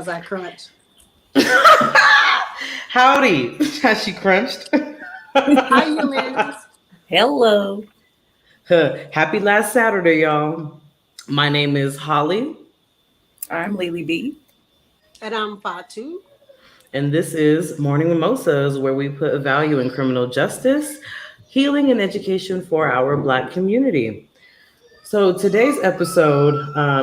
as I crunch. Howdy. Has she crunched? Hi, humans. Hello. Happy last Saturday, y'all. My name is Holly, I'm Lily B. And I'm Fatu. and this is Morning Mimosas, where we put a value in criminal justice, healing, and education for our Black community. So today's episode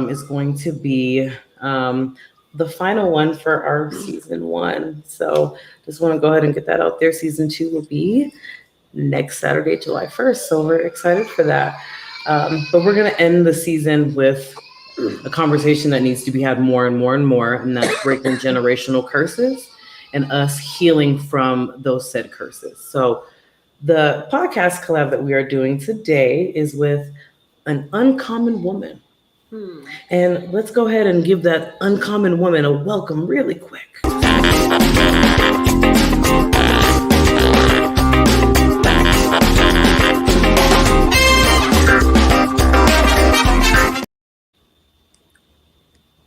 is going to be the final one for our season one. So just want to go ahead and get that out there. Season two will be next Saturday, July 1st. So we're excited for that. But we're going to end the season with a conversation that needs to be had more and more and more, and that's breaking generational curses and us healing from those said curses. So the podcast collab that we are doing today is with an uncommon woman. Hmm. And let's go ahead and give that uncommon woman a welcome really quick.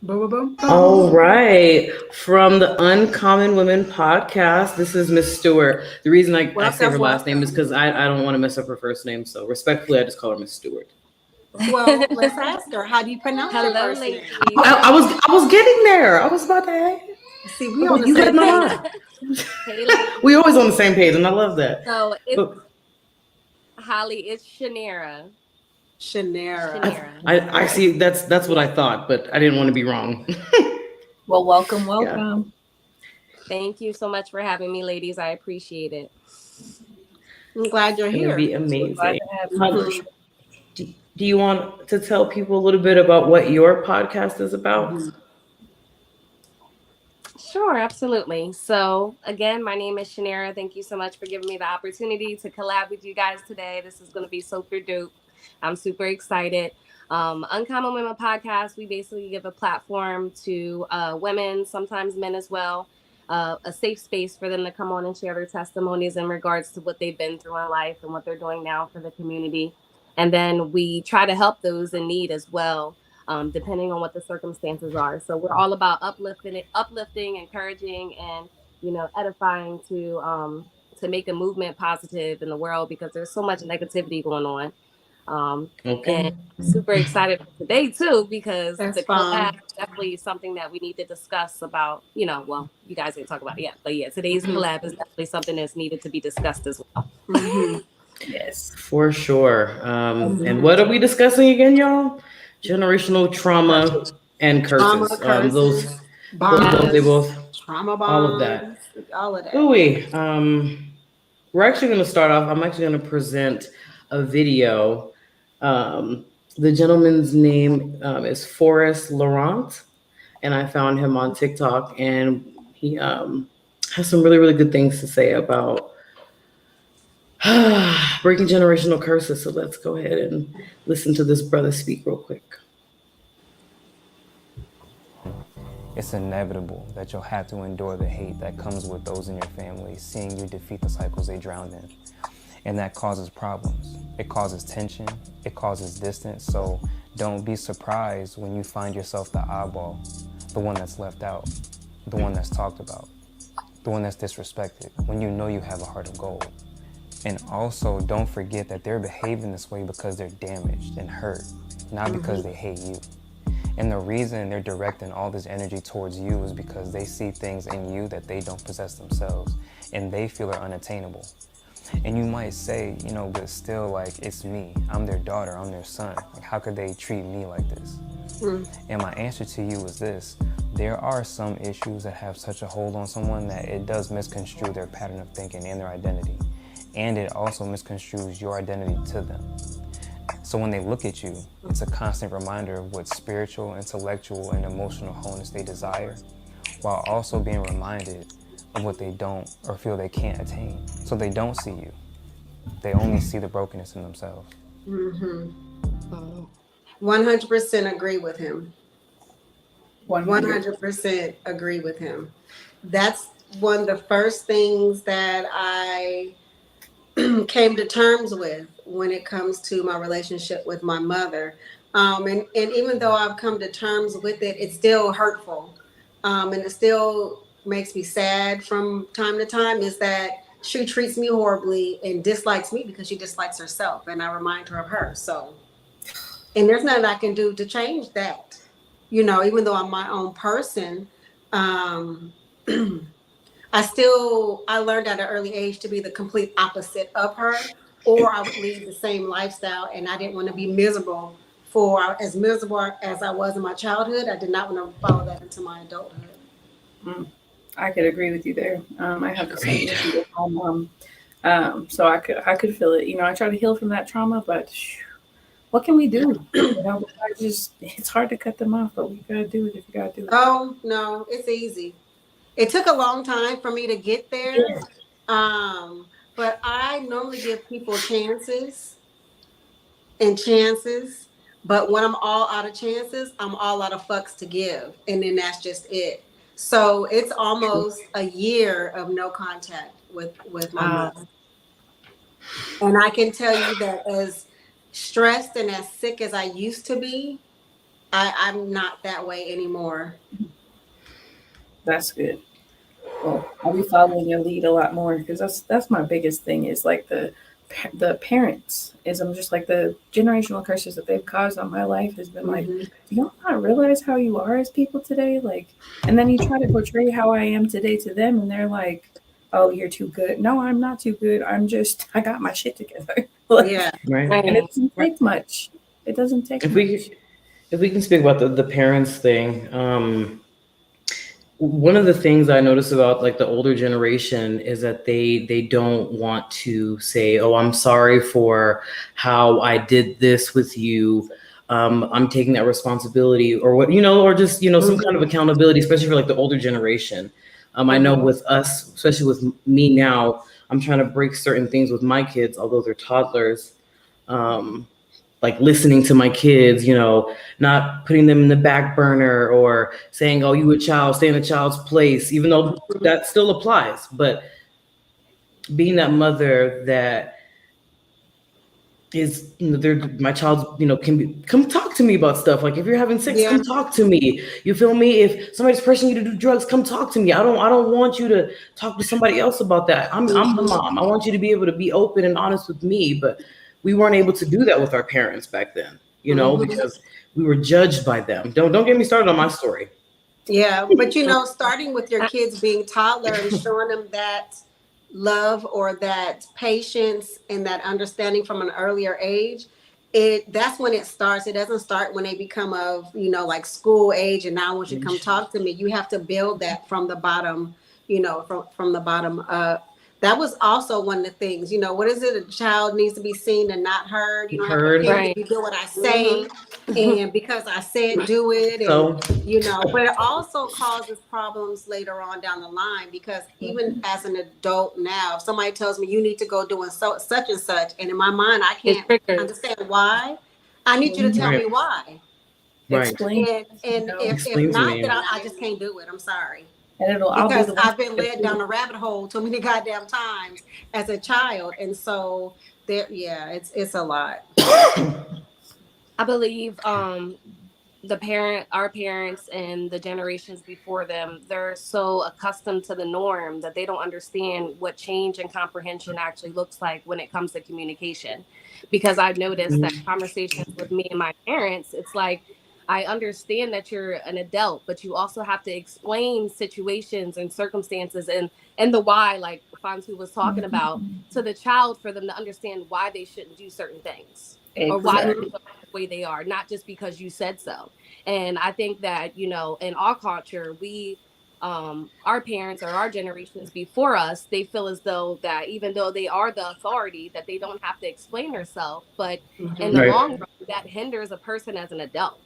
Boom, boom, boom. All right. From the Uncommon Women podcast, this is Miss Stewart. The reason I say her last name is because I don't want to mess up her first name. So respectfully, I just call her Miss Stewart. Well, let's ask her. How do you pronounce your first name? I was getting there. I was about to. See, we on the same page. We always on the same page, and I love that. So it's Holly. It's Shanera. I see. That's what I thought, but I didn't want to be wrong. Well, welcome. Yeah. Thank you so much for having me, ladies. I appreciate it. I'm glad you're here. It'll be amazing. Do you want to tell people a little bit about what your podcast is about? Sure, absolutely. So again, my name is Shanera. Thank you so much for giving me the opportunity to collab with you guys today. This is going to be super dope. I'm super excited. Uncommon Women podcast, we basically give a platform to women, sometimes men as well, a safe space for them to come on and share their testimonies in regards to what they've been through in life and what they're doing now for the community. And then we try to help those in need as well, depending on what the circumstances are. So we're all about uplifting, encouraging, and edifying to make a movement positive in the world, because there's so much negativity going on. And super excited for today too, because the collab is definitely something that we need to discuss about. Well, you guys didn't talk about it yet, but yeah, today's collab is definitely something that's needed to be discussed as well. Yes, for sure. And what are we discussing again, y'all? Generational trauma and curses. Those they both trauma bonds, all of that. Ooh, we're actually going to start off. I'm actually going to present a video. The gentleman's name is Forrest Laurent, and I found him on TikTok, and he has some really, really good things to say about breaking generational curses. So let's go ahead and listen to this brother speak real quick. It's inevitable that you'll have to endure the hate that comes with those in your family, seeing you defeat the cycles they drowned in. And that causes problems. It causes tension. It causes distance. So don't be surprised when you find yourself the oddball, the one that's left out, the one that's talked about, the one that's disrespected, when you know you have a heart of gold. And also don't forget that they're behaving this way because they're damaged and hurt, not because they hate you. And the reason they're directing all this energy towards you is because they see things in you that they don't possess themselves, and they feel are unattainable. And you might say, but still, like, it's me. I'm their daughter, I'm their son. Like, how could they treat me like this? And my answer to you is this. There are some issues that have such a hold on someone that it does misconstrue their pattern of thinking and their identity. And it also misconstrues your identity to them. So when they look at you, it's a constant reminder of what spiritual, intellectual, and emotional wholeness they desire, while also being reminded of what they don't or feel they can't attain. So they don't see you. They only see the brokenness in themselves. 100% agree with him. 100% agree with him. That's one of the first things that I came to terms with when it comes to my relationship with my mother. And even though I've come to terms with it, it's still hurtful. and it still makes me sad from time to time, is that she treats me horribly and dislikes me because she dislikes herself, and I remind her of her. So, and there's nothing I can do to change that. Even though I'm my own person, um, I learned at an early age to be the complete opposite of her, or I would lead the same lifestyle, and I didn't want to be miserable for as miserable as I was in my childhood. I did not want to follow that into my adulthood. Mm, I could agree with you there. I have the same Great. issue with my mom. So I could feel it. I try to heal from that trauma, but what can we do? It's hard to cut them off, but we gotta do it if you gotta do it. Oh no, it's easy. It took a long time for me to get there, Yeah. but I normally give people chances and chances. But when I'm all out of chances, I'm all out of fucks to give. And then that's just it. So it's almost a year of no contact with my Wow. mother. And I can tell you that as stressed and as sick as I used to be, I'm not that way anymore. That's good. Well, I'll be following your lead a lot more because that's my biggest thing is like the parents is I'm just like the generational curses that they've caused on my life has been like, Hmm. do y'all not realize how you are as people today? Like, and then you try to portray how I am today to them, and they're like, oh, you're too good. No, I'm not too good. I got my shit together. Like, Yeah. Right. and it Right. doesn't take much. It doesn't take If much. we can speak about the parents thing, one of the things I notice about like the older generation is that they don't want to say, "Oh, I'm sorry for how I did this with you. I'm taking that responsibility," or what or just some kind of Hmm. accountability, especially for like the older generation. I know Hmm. with us, especially with me now, I'm trying to break certain things with my kids, although they're toddlers. Um, like listening to my kids, not putting them in the back burner or saying, "Oh, you a child, stay in a child's place," even though that still applies. But being that mother that is, my child, can come talk to me about stuff. Like if you're having sex, Yeah. come talk to me. You feel me? If somebody's pressuring you to do drugs, come talk to me. I don't want you to talk to somebody else about that. I'm the Hmm. mom. I want you to be able to be open and honest with me. But we weren't able to do that with our parents back then, Hmm. because we were judged by them. Don't get me started on my story. Yeah, but starting with your kids being toddler and showing them that love or that patience and that understanding from an earlier age, that's when it starts. It doesn't start when they become of, like school age and now I want you to come talk to me. You have to build that from the bottom, from the bottom up. That was also one of the things, what is it? A child needs to be seen and not heard. You don't have to Heard. appear to Right. you do what I Hmm. say. And because I said do it, and So but it also causes problems later on down the line because even as an adult now, if somebody tells me you need to go doing such and such, and in my mind I It can't triggers. understand why, I need you to tell right, me why. right. Explain, And if Explain to not, then me. I just can't do it. I'm sorry. and I'll be Because the one I've been to led do down it. a rabbit hole too many goddamn times as a child. And so there, yeah, it's a lot. I believe our parents and the generations before them, they're so accustomed to the norm that they don't understand what change and comprehension actually looks like when it comes to communication. Because I've noticed that conversations with me and my parents, it's like, I understand that you're an adult, but you also have to explain situations and circumstances and the why, like Fonsu was talking about, to the child for them to understand why they shouldn't do certain things or why they Exactly. Mhm. feel the way they are, not just because you said so. And I think that, in our culture, our parents or our generations before us, they feel as though that even though they are the authority, that they don't have to explain themselves. But in the Mhm. Right. long run, that hinders a person as an adult.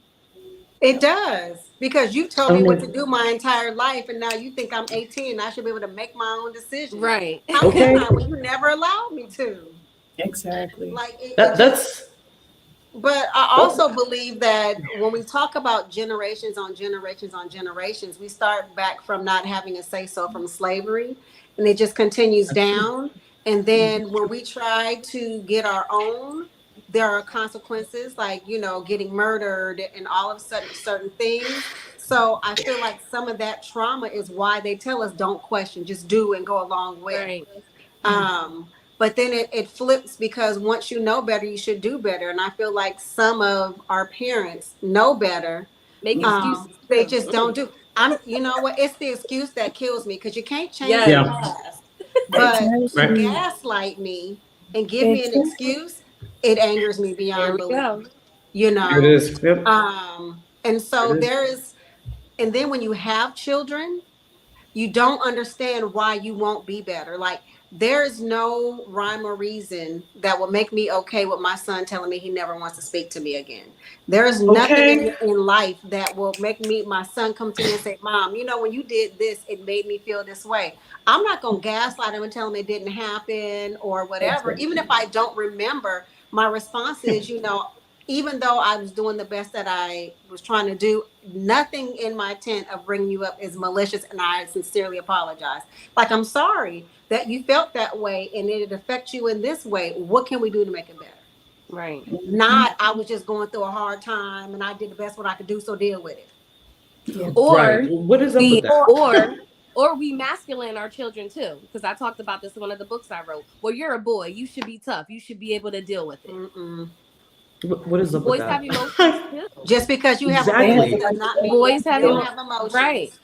It does because you've told me what to Um, do my entire life, and now you think I'm 18 and I should be able to make my own decisions. Right. How can okay. I when you never allowed me to? Exactly. Like it That just. that's But I oh, also believe that when we talk about generations on generations on generations, we start back from not having a say so from slavery, and it just continues that's true. down. And then when we try to get our own, there are consequences like, getting murdered and all of certain things. So I feel like some of that trauma is why they tell us don't question, just do and go along with. Right. But then it flips because once you know better, you should do better. And I feel like some of our parents know better. Make excuses They too. just don't do. You know what? It's the excuse that kills me because you can't change Yes. the Yeah. past. But to Right. Exactly. gaslight me and give me an Exactly. excuse, it angers me There beyond we belief. go. You It know, is. Yep. and It so is. there is, and then when you have children, you don't understand why you won't be better. Like there is no rhyme or reason that will make me okay with my son telling me he never wants to speak to me again. There is nothing Okay. in life that will make my son come to me and say, Mom, you know, when you did this, it made me feel this way. I'm not going to gaslight him and tell him it didn't happen or whatever. Even if Exactly. I don't remember, my response is, you know, even though I was doing the best that I was trying to do, nothing in my intent of bringing you up is malicious, and I sincerely apologize. Like, I'm sorry that you felt that way and it affects you in this way. What can we do to make it better? Right. Mhm. Not, I was just going through a hard time and I did the best what I could do, so deal with it. Yeah. Right. Or What is up with we that? or we masculine our children too. Because I talked about this in one of the books I wrote. Well, you're a boy. You should be tough. You should be able to deal with it. Mm-mm. What is up with Boys have that? emotions too. Just because you have a They have voice the Exactly. does right not to mean Boys that you have don't feel. have right. emotions.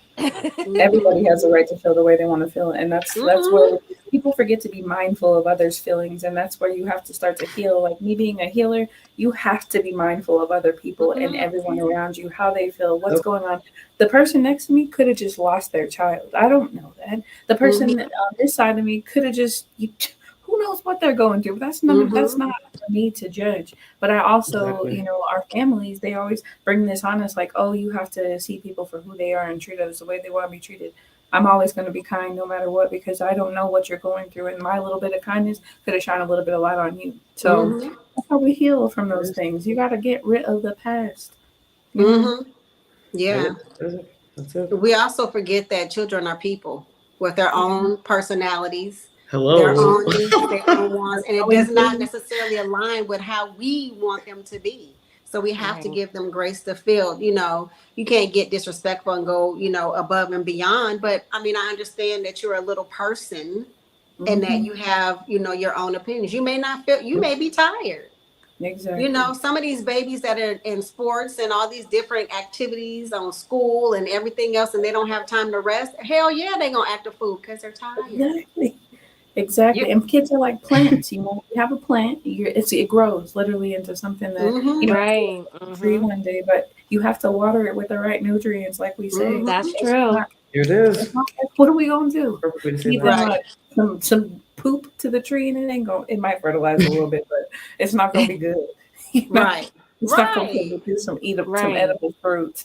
Mm-hmm. Everybody has a right to feel the way they want to feel, and that's Mm-hmm. where people forget to be mindful of others' feelings, and that's where you have to start to heal. Like me being a healer, you have to be mindful of other people and Mm-hmm. everyone around you, how they feel, what's going on. The person next to me could have just lost their child. I don't know that. The person Mm-hmm. on this side of me could have just. Who knows what they're going through? But that's Mm-hmm. not for me to judge. But I also, Exactly. our families, they always bring this on us like, oh, you have to see people for who they are and treat others the way they want to be treated. I'm always going to be kind no matter what because I don't know what you're going through, and my little bit of kindness could have shined a little bit of light on you. So Mm-hmm. that's how we heal from It those is. things. You got to get rid of the past. You know. Mm-hmm. Yeah. It is. That's it. We also forget that children are people with their Yeah. own personalities, their Hello. own needs, their own wants, and it Going does not through. necessarily align with how we want them to be. So we have to Right. give them grace to feel, you know, you can't get disrespectful and go, you know, above and beyond. But I mean, I understand that you're a little person and that Hmm. you have, you know, your own opinions. You may not feel, you may be tired. You know, Exactly. some of these babies that are in sports and all these different activities on school and everything else, and they don't have time to rest. Hell yeah, they gonna act a fool because they're tired. Exactly. Yep. Exactly. And kids are like plants. You have a plant, it grows literally into something that, Mm-hmm. it's gonna Right. be free Mm-hmm. one day, but you have to water it with the right nutrients, like we say. That's Mm-hmm. It's true. not, Here it it's is. not like, what are we gonna do? Perfect way to say Feed them that. Right. some poop to the tree and it ain't going it might fertilize a little bit, but it's not gonna be good. You know, Right. it's not gonna Right. produce some Right. edible fruit.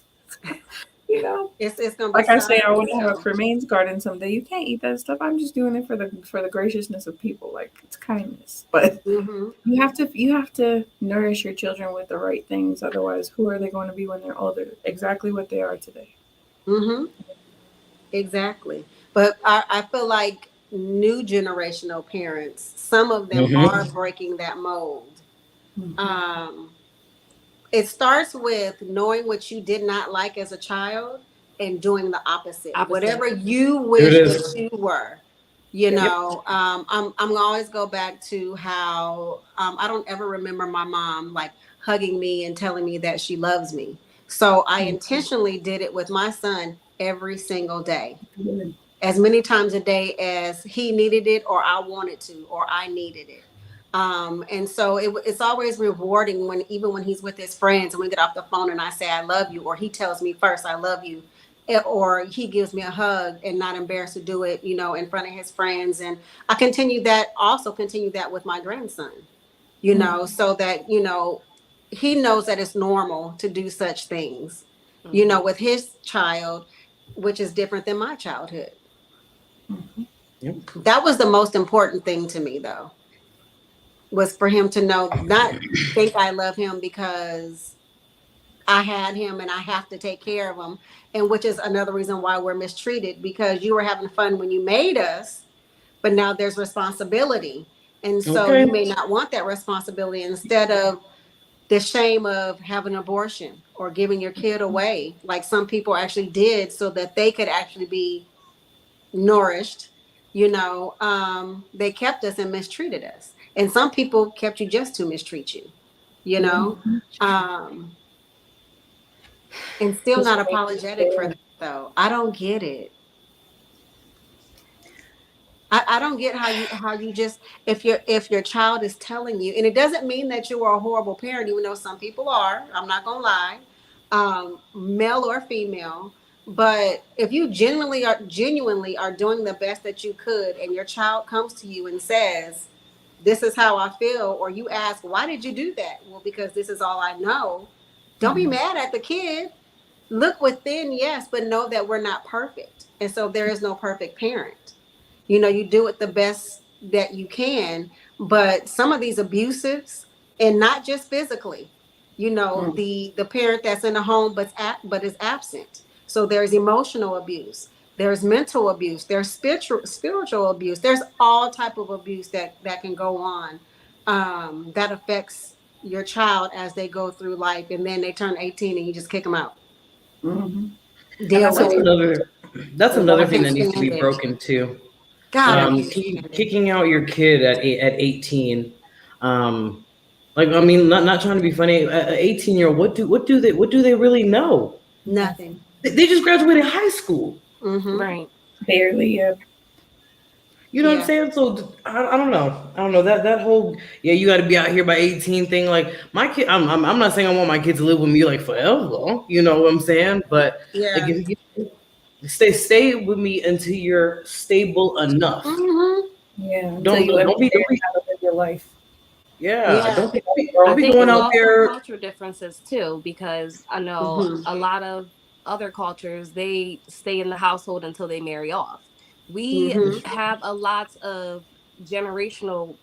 You know? It's gonna be Like I say, I sorry. want to have a So. cremains garden someday. You can't eat that stuff. I'm just doing it for the graciousness of people. Like it's kindness, but Mm-hmm. you have to nourish your children with the right things. Otherwise, who are they going to be when they're older? Exactly what they are today. Mm-hmm. Exactly. But I feel like new generational parents, some of them are Mm-hmm. breaking that mold. Hmm. Um, it starts with knowing what you did not like as a child and doing the opposite. Opposite. Whatever you Here it wish that is. you were. You Yep. Yep. know, I'm gonna always go back to how I don't ever remember my mom like hugging me and telling me that she loves me. So I intentionally did it with my son every single day, Good. as many times a day as he needed it or I wanted to or I needed it. And so it's always rewarding when even when he's with his friends and we get off the phone and I say I love you or he tells me first I love you, or he gives me a hug and not embarrassed to do it, you know, in front of his friends. And I continue that with my grandson, you Mm. know, so that, you know, he knows that it's normal to do such things, you know, Mm-hmm. with his child, which is different than my childhood. Mhm. Yep. That was the most important thing to me, though, was for him to know, not think I love him because I had him and I have to take care of him. And which is another reason why we're mistreated because you were having fun when you made us, but now there's responsibility. And so Okay. you may not want that responsibility instead of the shame of having an abortion or giving your kid away, like some people actually did, so that they could actually be nourished. They kept us and mistreated us, and some people kept you just to mistreat you. You know, Mhm. um, and still Just not to make it apologetic for fair. that though. I don't get it. I don't get how you just, if your child is telling you, and it doesn't mean that you are a horrible parent, even though some people are. I'm not gonna lie, male or female. But if you genuinely are doing the best that you could, and your child comes to you and says, "This is how I feel," or you ask, "Why did you do that?" Well, because this is all I know. Don't be mad at the kid. Look within, yes, but know that we're not perfect, and so there is no perfect parent. You do it the best that you can. But some of these abusives, and not just physically, Mm. the parent that's in the home but is absent. So there's emotional abuse, there's mental abuse, there's spiritual abuse, there's all type of abuse that can go on, that affects your child as they go through life, and then they turn 18 and you just kick them out. Mhm. And Deal that's what with That's we it. another. That's I another thing can't that needs to stand be it. broken too. God, I yeah. can't stand it. Kicking out your kid at 18. Um, like I mean, not trying to be funny. A 18-year-old, what do they really know? Nothing. They just graduated high school. Mm-hmm. Right. Barely. Yeah. You know what I'm Yeah. saying? So I don't know. I don't know that whole, yeah, you got to be out here by 18 thing. Like my kid, I'm not saying I want my kids to live with me like forever. You know what I'm saying? But like Yeah. if you stay with me until you're stable enough. Mm-hmm. Yeah. Until Don't you don't be, understand don't be how to live your life. yeah, Yeah. don't I be think going it's out also there. culture differences too, because I know Mm-hmm. a lot of other cultures, they stay in the household until they marry off. We Mm-hmm. That's true. have a lot of generational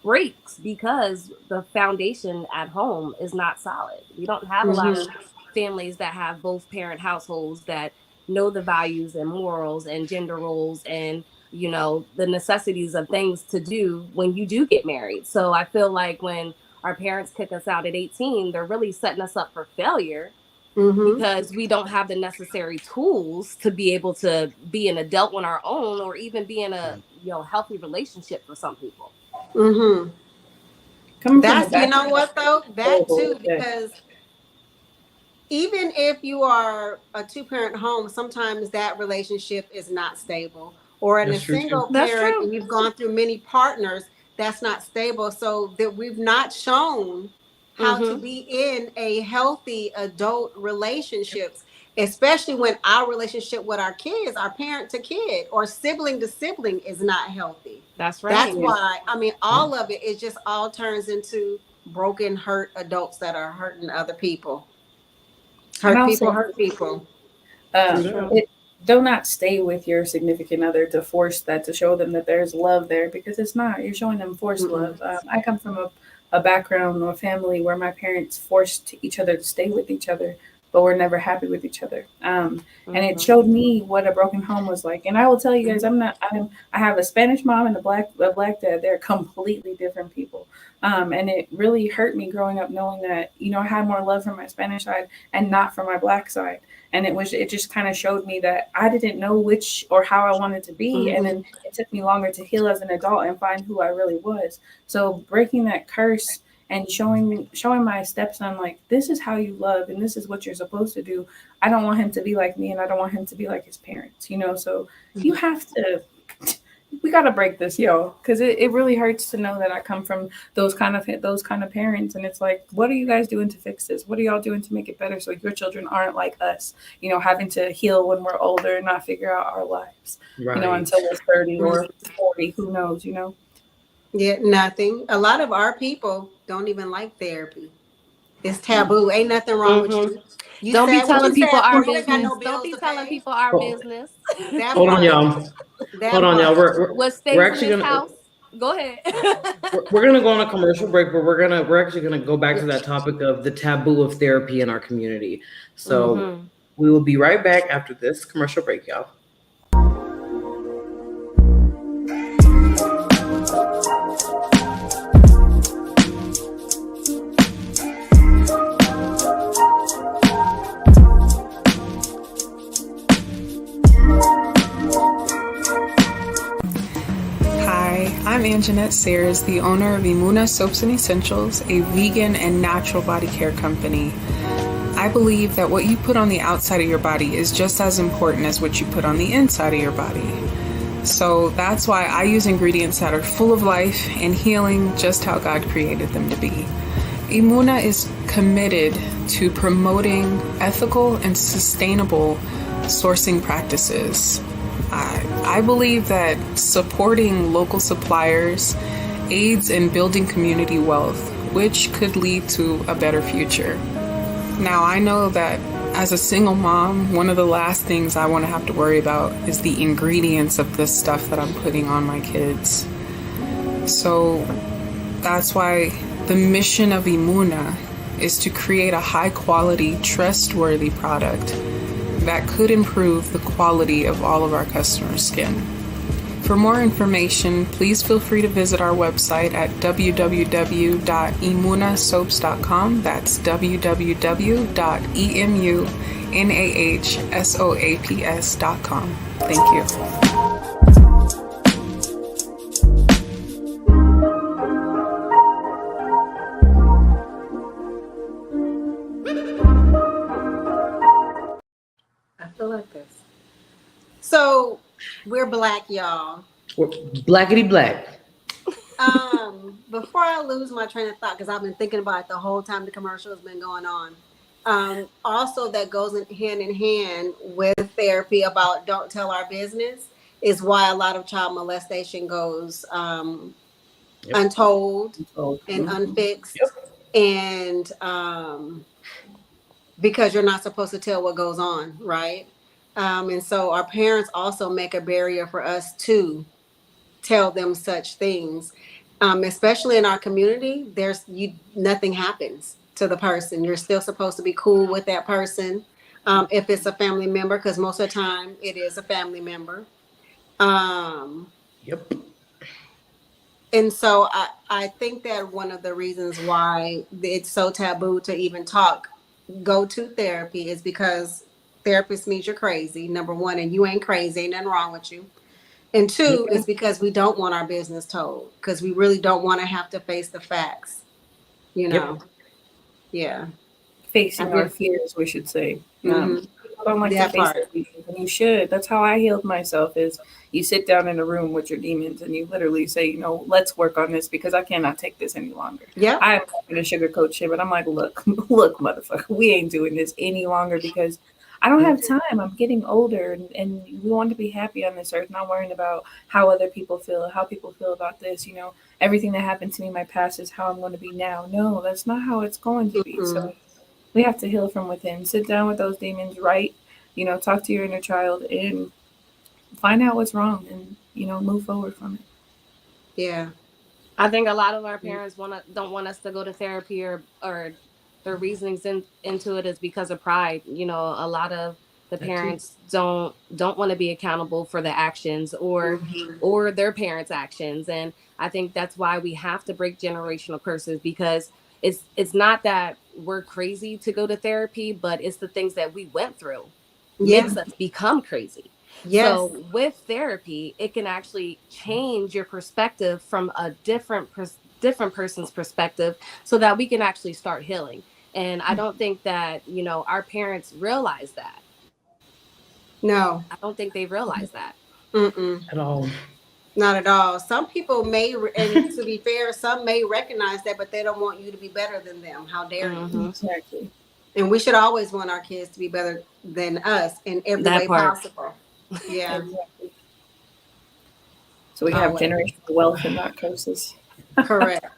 breaks because the foundation at home is not solid. We don't have a lot Mm-hmm. of families that have both parent households that know the values and morals and gender roles and the necessities of things to do when you do get married. So I feel like when our parents kick us out at 18, they're really setting us up for failure Mm-hmm. because we don't have the necessary tools to be able to be an adult on our own or even be in a healthy relationship for some people. Mm-hmm. Coming from a That's, you know background what though? of That horrible too, with that. because even if you are a two-parent home, sometimes that relationship is not stable. Or in a That's true too. single That's parent, true. and you've gone through many partners, that's not stable. So that we've not shown how to Mm-hmm. be in a healthy adult relationships, especially when our relationship with our kids, our parent to kid or sibling to sibling, is not healthy. That's That's right. Yeah. why, I mean, all of it, just all turns into broken, hurt adults that are hurting other people. And Hurt I'll people, say, hurt people. True um, that. True. it do not stay with your significant other to force that, to show them that there's love there, because it's not. You're showing them forced Mm-mm. love. I come from a background or a family where my parents forced each other to stay with each other, but were never happy with each other. And it Mm-hmm. showed me what a broken home was like. And I will tell you guys, I have a Spanish mom and a black dad. They're completely different people. And it really hurt me growing up knowing that, I had more love for my Spanish side and not for my black side. And it just kind of showed me that I didn't know which or how I wanted to be. And Mm-hmm. then it took me longer to heal as an adult and find who I really was. So breaking that curse and showing my stepson, like, this is how you love and this is what you're supposed to do. I don't want him to be like me, and I don't want him to be like his parents. So you have to, we got to break this, because it really hurts to know that I come from those kind of parents. And it's like, what are you guys doing to fix this? What are y'all doing to make it better so your children aren't like us, having to heal when we're older and not figure out our lives, Right. until we're 30 or 40, who knows. Yeah, nothing. A lot of our people don't even like therapy. It's Yeah. taboo. Ain't nothing wrong with Mm-hmm. you. You Don't be sad what telling you people sad our for. You ain't got business. no Don't bills be to telling pay. people our Oh, business. That hold on, part. y'all. Hold That on, y'all. part. What We're stays in actually this gonna house? Go ahead. we're gonna go on a commercial break, but we're actually gonna go back Yeah. to that topic of the taboo of therapy in our community. So Mm-hmm. we will be right back after this commercial break, y'all. I'm Anjanette Sayers, the owner of Imuna Soaps and Essentials, a vegan and natural body care company. I believe that what you put on the outside of your body is just as important as what you put on the inside of your body. So that's why I use ingredients that are full of life and healing, just how God created them to be. Imuna is committed to promoting ethical and sustainable sourcing practices. I believe that supporting local suppliers aids in building community wealth, which could lead to a better future. Now, I know that as a single mom, one of the last things I want to have to worry about is the ingredients of this stuff that I'm putting on my kids. So that's why the mission of Imuna is to create a high-quality, trustworthy product that could improve the quality of all of our customers' skin. For more information, please feel free to visit our website at www.imunasoaps.com. That's www.emunahasoaps.com. Thank you. I feel like this. So we're Black, y'all. We're blackety black. Before I lose my train of thought, because I've been thinking about it the whole time the commercial has been going on. Also, that goes hand in hand with therapy about don't tell our business is why a lot of child molestation goes untold and unfixed, and because you're not supposed to tell what goes on, right? And so our parents also make a barrier for us to tell them such things. Especially in our community, nothing happens to the person. You're still supposed to be cool with that person. If it's a family member, because most of the time it is a family member. Yep. And so I think that one of the reasons why it's so taboo to even go to therapy is because therapist means you're crazy, number one, and you ain't crazy, ain't nothing wrong with you. And two is because we don't want our business told, because we really don't want to have to face the facts, Yep. Yeah. Facing our fears, we should say. Mhm. People don't like That to face part. their demons, and you should. That's how I healed myself. Is you sit down in a room with your demons and you literally say, let's work on this because I cannot take this any longer. Yeah. I'm not going to sugarcoat shit, but I'm like, look, motherfucker, we ain't doing this any longer because I don't have time. I'm getting older, and we want to be happy on this earth, not worrying about how other people feel, how people feel about this. Everything that happened to me in my past is how I'm going to be now. No, that's not how it's going to be. So we have to heal from within. Sit down with those demons, write, talk to your inner child and find out what's wrong and, move forward from it. Yeah. I think a lot of our parents don't want us to go to therapy, or their reasonings into it is because of pride. A lot of the parents don't want to be accountable for the actions or their parents' actions, and I think that's why we have to break generational curses, because it's not that we're crazy to go to therapy, but it's the things that we went through makes us become crazy. Yes. So with therapy, it can actually change your perspective from a different person's perspective, so that we can actually start healing. And I don't think that, our parents realize that. No. I don't think they realize that. At all. Not at all. Some people may, and to be fair, some may recognize that, but they don't want you to be better than them. How dare you? Exactly. And we should always want our kids to be better than us in every way possible. Yeah. Exactly. So we have generational wealth and not curses. Correct.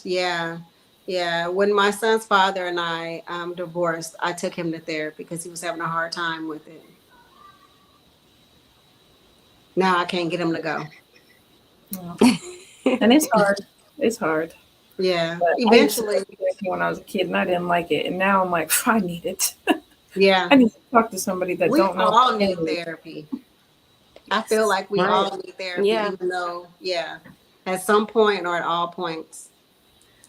Yeah. Yeah. When my son's father and I divorced, I took him to therapy because he was having a hard time with it. Now I can't get him to go. And it's hard. It's hard. Yeah. But eventually. When I was a kid and I didn't like it. And now I'm like, I need it. Yeah. I need to talk to somebody that don't know. We all need therapy. I feel like we all need therapy, even though, at some point or at all points.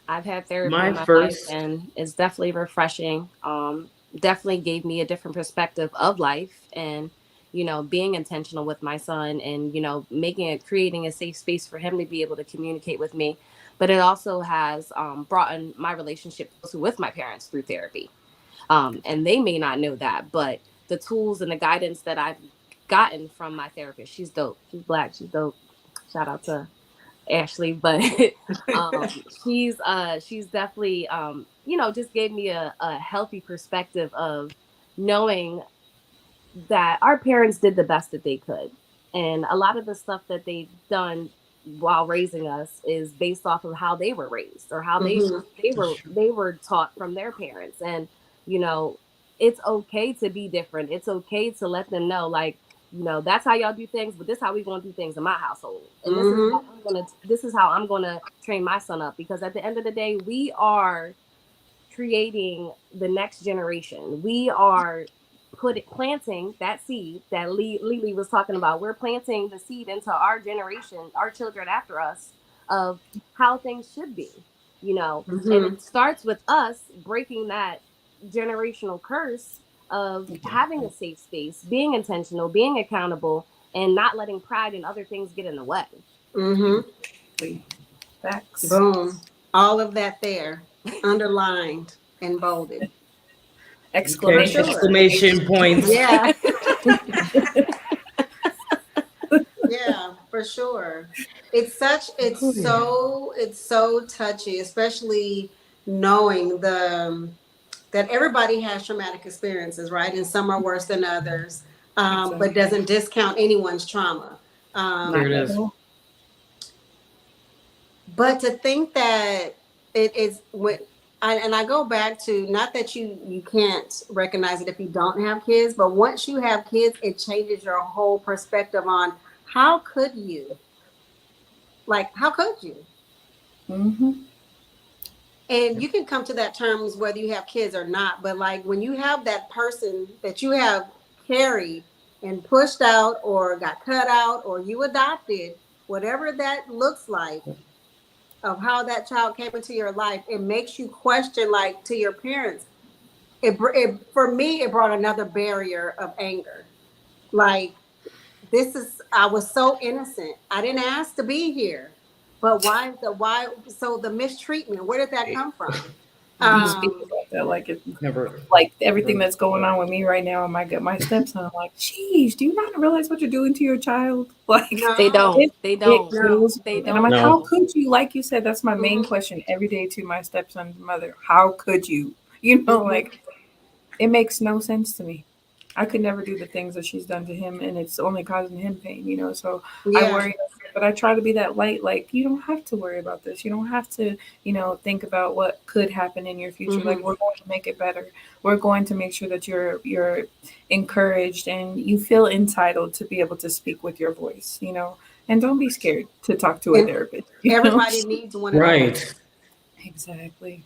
I've had therapy in my life, and it's definitely refreshing. Definitely gave me a different perspective of life, and being intentional with my son and, creating a safe space for him to be able to communicate with me. But it also has brought in my relationship closer with my parents through therapy. And they may not know that, but the tools and the guidance that I've gotten from my therapist, she's dope. She's Black. She's dope. Shout out to Ashley, but she's definitely just gave me a healthy perspective of knowing that our parents did the best that they could. And a lot of the stuff that they've done while raising us is based off of how they were raised or how Mhm. they were taught from their parents. And, you know, it's okay to be different. It's okay to let them know, like, that's how y'all do things, but this is how we gonna do things in my household. And Mhm. this is how I'm gonna train my son up, because at the end of the day, we are creating the next generation. We are planting that seed that Lily was talking about. We're planting the seed into our generation, our children after us, of how things should be, and Mhm. it starts with us breaking that generational curse of having a safe space, being intentional, being accountable, and not letting pride and other things get in the way. Mhm. Facts. Boom. All of that there, underlined and bolded. For Okay, Exclamation. sure. exclamation points. Yeah. Yeah, for sure. Oh, yeah. It's so touchy, especially knowing that everybody has traumatic experiences, right? And some are worse than others, but Exactly. doesn't discount anyone's trauma. There it Not at is. all. But to think that it is when I go back to, not that you can't recognize it if you don't have kids, but once you have kids, it changes your whole perspective on how could you, like, how could you? Mm-hmm. And you can come to that terms whether you have kids or not, but like when you have that person that you have carried and pushed out or got cut out or you adopted, whatever that looks like, of how that child came into your life, it makes you question, like, to your parents. It for me, it brought another barrier of anger. Like, I was so innocent. I didn't ask to be here, but why? So the mistreatment, where did that come from? You speak Um, about that like it's Never. like everything that's going on with me right now. And my stepson, I'm like, geez, do you not realize what you're doing to your child? Like They no, don't. it, They it don't. no. kills They me. And I'm don't like, how No. know. could you? Like you said, that's my main Mm-hmm, question every day to my stepson's mother. How could you? You know, mm-hmm. like it makes no sense to me. I could never do the things that she's done to him, and it's only causing him pain, you know. So I Yeah. worry, but I try to be that light. Like you don't have to worry about this. You don't have to, think about what could happen in your future. Like Mm-hmm, we're going to make it better. We're going to make sure that you're encouraged and you feel entitled to be able to speak with your voice, and don't be scared to talk to a and therapist. everybody needs one of Right. those. Exactly.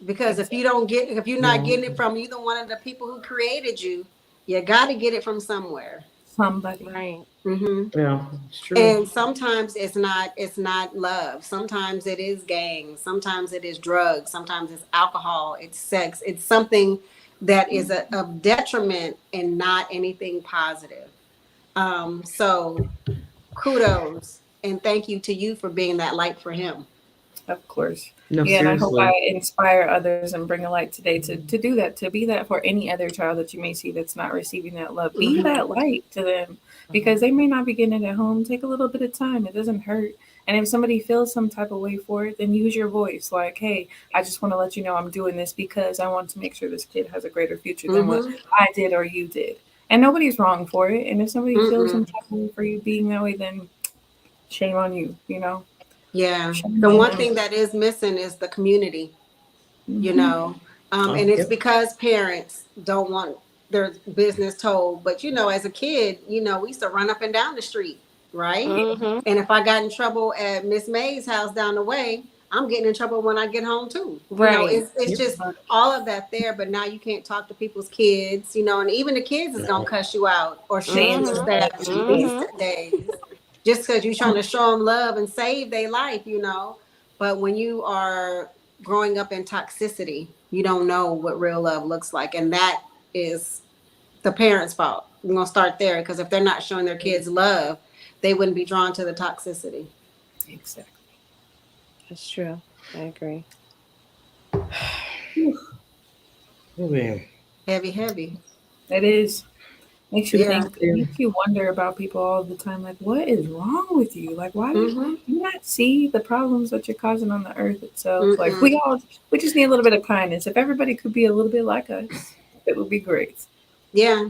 Because Exactly. if you're not No. getting it from either one of the people who created you, you got to get it from somewhere. Somebody. Right. Hmm. Yeah, it's true. And sometimes it's not love. Sometimes it is gangs. Sometimes it is drugs. Sometimes it's alcohol. It's sex. It's something that is of detriment and not anything positive. So kudos and thank you to you for being that light for him. Of course. No, Yeah, and I hope I seriously. inspire others and bring a light today to do that, to be that for any other child that you may see that's not receiving that love. Be Hmm. that light to them because they may not be getting it at home. Take a little bit of time. It doesn't hurt. And if somebody feels some type of way for it, then use your voice. Like, hey, I just want to let you know I'm doing this because I want to make sure this kid has a greater future than what Hmm. I did or you did. And nobody's wrong for it. And if somebody feels some Mm-mm. type of way for you being that way, then shame on you. Yeah. Shame The on one them. thing that is missing is the community, you Hmm. know. Oh, And it's yep. because parents don't want their business told. But as a kid, we used to run up and down the street, right? Mm-hmm. And if I got in trouble at Miss May's house down the way, I'm getting in trouble when I get home too. Right. It's Yep. just all of that there. But now you can't talk to people's kids, and even the kids is gonna No. cuss you out or shame Damn your Mm-hmm. staff right. these Mm-hmm. days, just because you're trying to show them love and save their life. But when you are growing up in toxicity, you don't know what real love looks like, and that is the parents' fault. we're gonna start there, because if they're not showing their kids love, they wouldn't be drawn to the toxicity. Exactly. That's true. I agree. Maybe. Heavy. It is. Makes you Yeah. think, makes you wonder about people all the time. Like, what is wrong with you? Like, why do Mm-hmm. you not see the problems that you're causing on the earth itself? Like, Mm-mm. we just need a little bit of kindness. If everybody could be a little bit like us, it would be great. Yeah.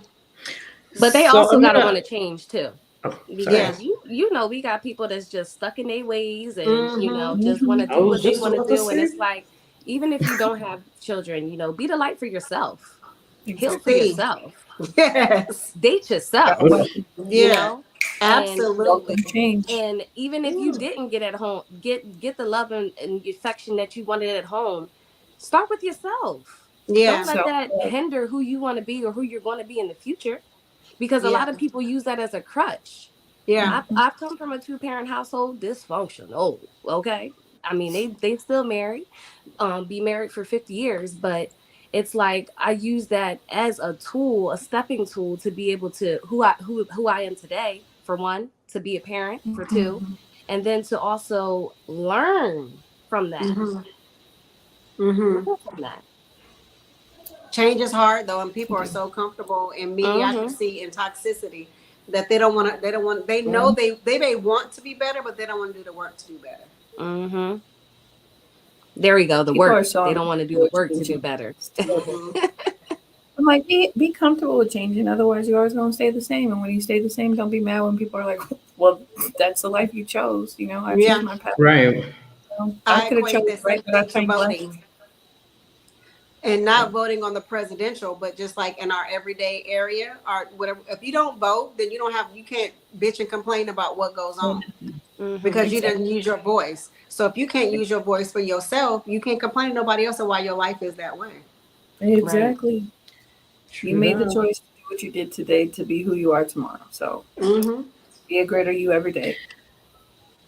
But they So also I'm gotta gonna. want to change too. Oh, sorry. Yeah. Because you know we got people that's just stuck in their ways and Mm-hmm. just want to I do was what they just want to about to do, and say. it's like, even if you don't have children, be the light for yourself, heal for Exactly. See. yourself, Yes. date yourself, Gotta welcome, you Yeah. know and Absolutely. welcome change. and even if you didn't get at home get the love and affection that you wanted at home, start with yourself. Don't Yeah. let So, that hinder who you want to be or who you're going to be in the future, because a Yeah. lot of people use that as a crutch. Yeah. I've come from a 2-parent household, dysfunctional. Okay, I mean they still married, be married for 50 years, but it's like I use that as a tool, a stepping tool to be able to who I am today. For one, to be a parent. For two, and then to also learn from that. Mm-hmm. Mm-hmm. Learn from that. Change is hard though, and people are so comfortable in Mm-hmm. mediocrity and toxicity that they don't want to. They don't want. They know they may want to be better, but they don't want to do the work to do better. Mm-hmm. There we go. The people are work. so They don't want to do the work to do changing. better. It's terrible. Mm-hmm. I'm like, be comfortable with changing. Otherwise, you're always going to stay the same. And when you stay the same, don't be mad when people are like, well, that's the life you chose. I Yeah. chose my path. Right. I I could have equate chosen the right, same but I thing to changed left. voting, and not voting on the presidential, but just like in our everyday area or whatever. If you don't vote, then you can't bitch and complain about what goes on, Mm-hmm. because you didn't use your voice. So if you can't use your voice for yourself, you can't complain to nobody else on why your life is that way. Exactly. True You made the that. choice to do what you did today to be who you are tomorrow. So Mm-hmm. be a greater you every day.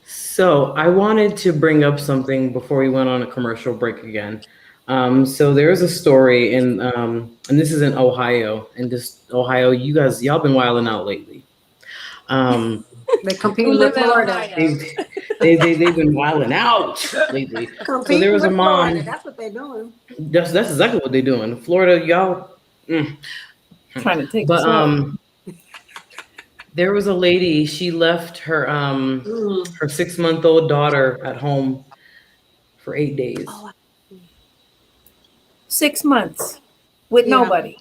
So I wanted to bring up something before we went on a commercial break again. So there's a story and this is in Ohio. And this Ohio, y'all been wilding out lately. Um, They Who competing with live in Florida. Ohio? they've they've been wilding out lately. So there Competing was a with Florida. mom. That's what they're doing. That's exactly what they're doing. Florida, y'all. mm. Trying to take But us out. there was a lady. She left Mm. her 6-month-old daughter at home for 8 days. Oh, 6 months with Yeah. nobody.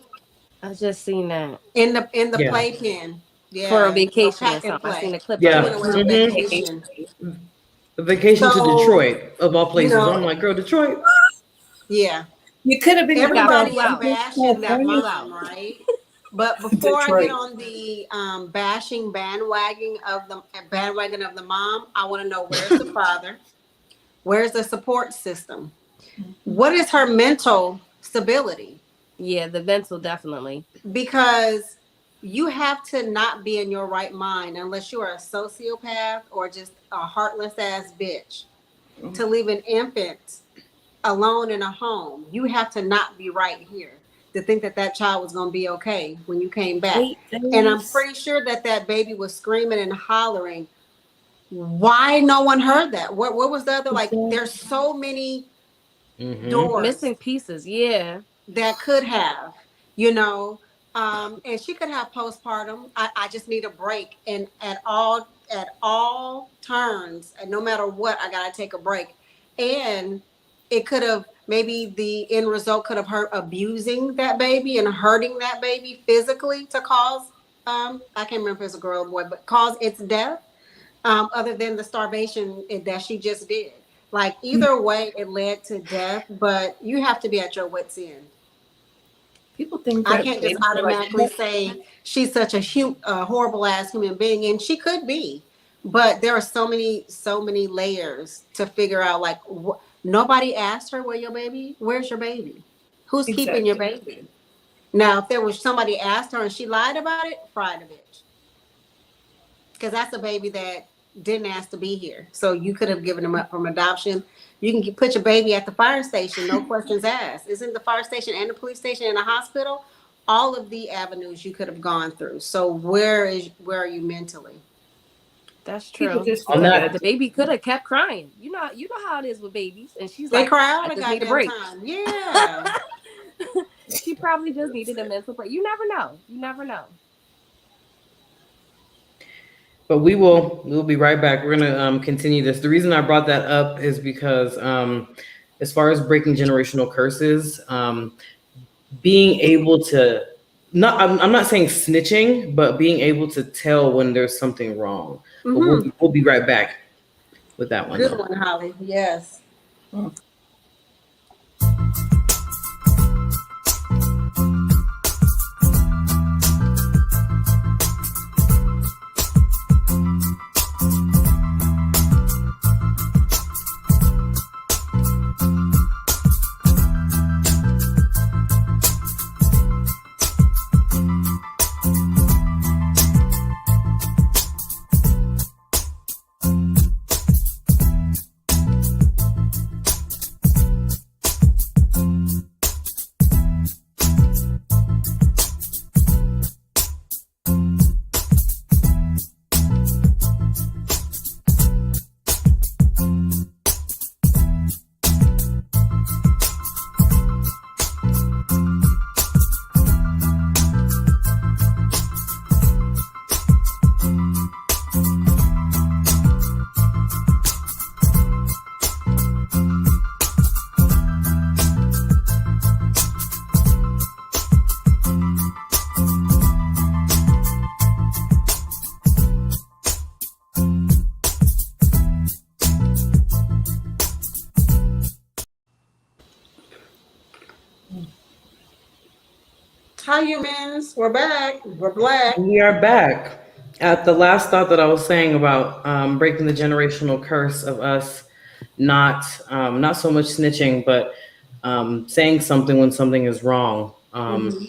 I just seen that In the Yeah. playpen. for a Yeah. Or vacation or pack and something. I seen play. a clip of She Yeah. went it. away on vacation. A vacation to So, Detroit, of all you places. I'm know, like, girl, Detroit. Yeah. You could have been She got about Everybody flew is out. bashing that California. mom, right? But before I get Detroit. on the bashing bandwagon of the mom, I want to know, where's the father? Where's the support system? What is her mental stability? Yeah, the mental definitely. Because you have to not be in your right mind unless you are a sociopath or just a heartless ass bitch to leave an infant alone in a home. You have to not be right here to think that that child was going to be okay when you came back. 8 And I'm days. pretty sure that that baby was screaming and hollering. Why no one heard that? What was the other? Like, there's so many doors Missing pieces. Yeah. that could have, you know, and she could have postpartum. I just need a break, and at all turns, and no matter what, I gotta take a break. And it could have, maybe the end result could have her abusing that baby and hurting that baby physically to cause I can't remember if it's a girl or boy, but cause its death. Other than the starvation that she just did. Like, either way, it led to death, but you have to be at your wits' end. People think I that can't just babies are like, automatically say she's such a horrible ass human being, and she could be, but there are so many layers to figure out. Like, nobody asked her, where's your baby? Who's keeping your exactly. baby? Now, if there was somebody asked her and she lied about it, fried a bitch. Because that's a baby that didn't ask to be here. So you could have given them up from adoption. You can put your baby at the fire station, no questions asked. Isn't the fire station and the police station and the hospital all of the avenues you could have gone through. So where are you mentally? That's People true. just On feel that, bad. The baby could have kept crying. You know how it is with babies. And she's They like, cry all I the just need a goddamn break. time. Yeah. She probably just needed a mental break. You never know. You never know. but we'll be right back. We're gonna continue this. The reason I brought that up is because as far as breaking generational curses, being able to I'm not saying snitching, but being able to tell when there's something wrong. But Mm-hmm. we'll be right back with that one Good though. one, Holly. Yes. Hi, humans. We're back. We're black. We are back at the last thought that I was saying about breaking the generational curse of us not so much snitching, but saying something when something is wrong. Mm-hmm.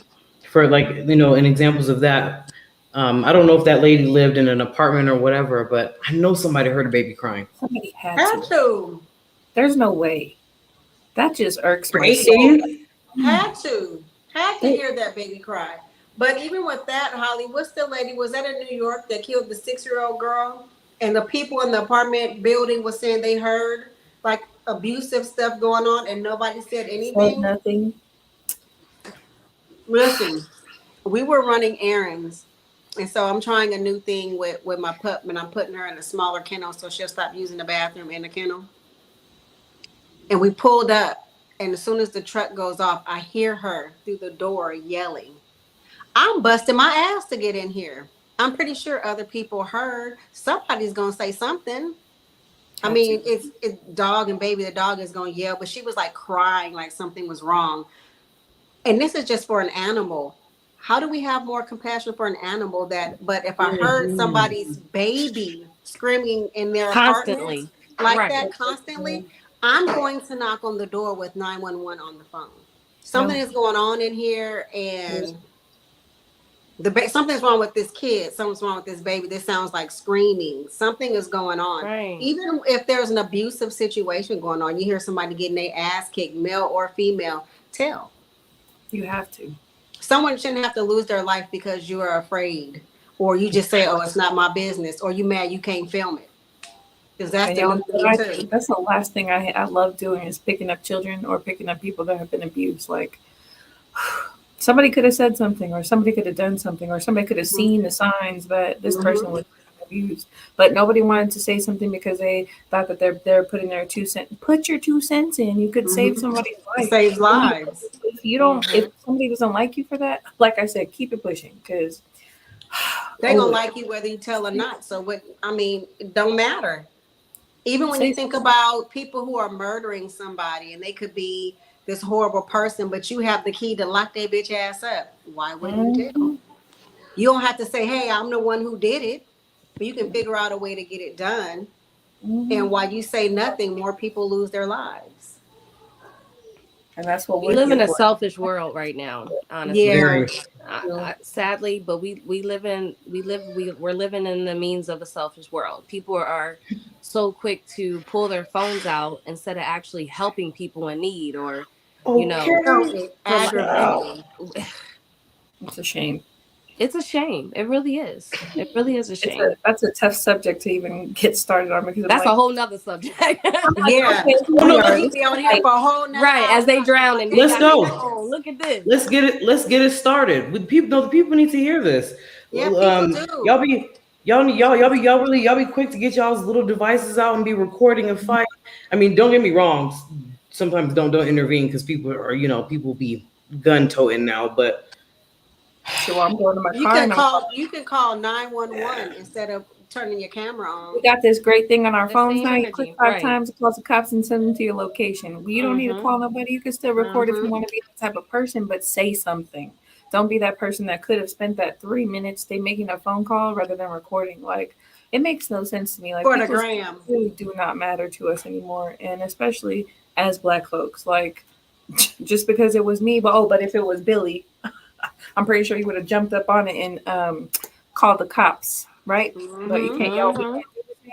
For like in examples of that, I don't know if that lady lived in an apartment or whatever, but I know somebody heard a baby crying Somebody had Had to. to. There's no way. That just irks for my 8 days. soul. Had to. Had to They- hear that baby cry. But even with that, Holly, what's the lady? Was that in New York that killed the 6-year-old girl? And the people in the apartment building was saying they heard like abusive stuff going on and nobody said Said anything. nothing. Listen, we were running errands. And so I'm trying a new thing with my pup, and I'm putting her in a smaller kennel so she'll stop using the bathroom in the kennel. And we pulled up, and as soon as the truck goes off, I hear her through the door yelling. I'm busting my ass to get in here. I'm pretty sure other people heard. Somebody's gonna say something. I Had to. mean, it's dog and baby. The dog is gonna yell, but she was like crying, like something was wrong. And this is just for an animal. How do we have more compassion for an animal that? But if I heard somebody's baby screaming in their apartment Constantly. like Right. that constantly, I'm going to knock on the door with 911 on the phone. Something No. is going on in here, and something's wrong with this kid. Something's wrong with this baby. This sounds like screaming. Something is going on. Right. Even if there's an abusive situation going on, you hear somebody getting their ass kicked, male or female, tell. You have to. Someone shouldn't have to lose their life because you are afraid, or you just say, "Oh, it's not my business," or you mad you can't film it. Because that's And the y'all, new thing too. that's the last thing I love doing is picking up children or picking up people that have been abused. Like somebody could have said something, or somebody could have done something, or somebody could have seen the signs that this person was abused, but nobody wanted to say something because they thought that they're putting their 2 cents. Put your 2 cents in. You could save somebody's It life. saves lives. If you don't, if somebody doesn't like you for that, like I said, keep it pushing because They're gonna like you whether you tell or not. So what? I mean, it don't matter. Even when you think about people who are murdering somebody, and they could be this horrible person, but you have the key to lock their bitch ass up. Why wouldn't you tell? You don't have to say, "Hey, I'm the one who did it," but you can figure out a way to get it done. And while you say nothing, more people lose their lives. And that's what We live in a selfish world right now, honestly. Yeah. Sadly, but we're living in the means of a selfish world. People are so quick to pull their phones out instead of actually helping people in need, or So it's aggravating. It's a shame. It's a shame. It really is. It really is a shame. That's a tough subject to even get started on because That's a whole nother subject. Yeah. okay, Oh, no, We could be on here for a whole nother Right, as they drown and Let's go. Look at this. Let's get it started. With people, no, the people need to hear this. Yeah, people do. Y'all be quick to get y'all's little devices out and be recording a fight. I mean, don't get me wrong. Sometimes don't intervene because people be gun toting now. But so I'm going to my car and you can call 911 instead of turning your camera on. we got this great thing on our The phones same now. You energy, click 5 right. times, it calls the cops and send them to your location. You don't need to call nobody. You can still record if you want to be that type of person, but say something. Don't be that person that could have spent that 3 minutes they making a phone call rather than recording. Like, it makes no sense to me. Like, For the people's gram. really do not matter to us anymore, and especially as Black folks. Like, just because it was me, but if it was Billy, I'm pretty sure he would have jumped up on it and called the cops, right? But you can't yell.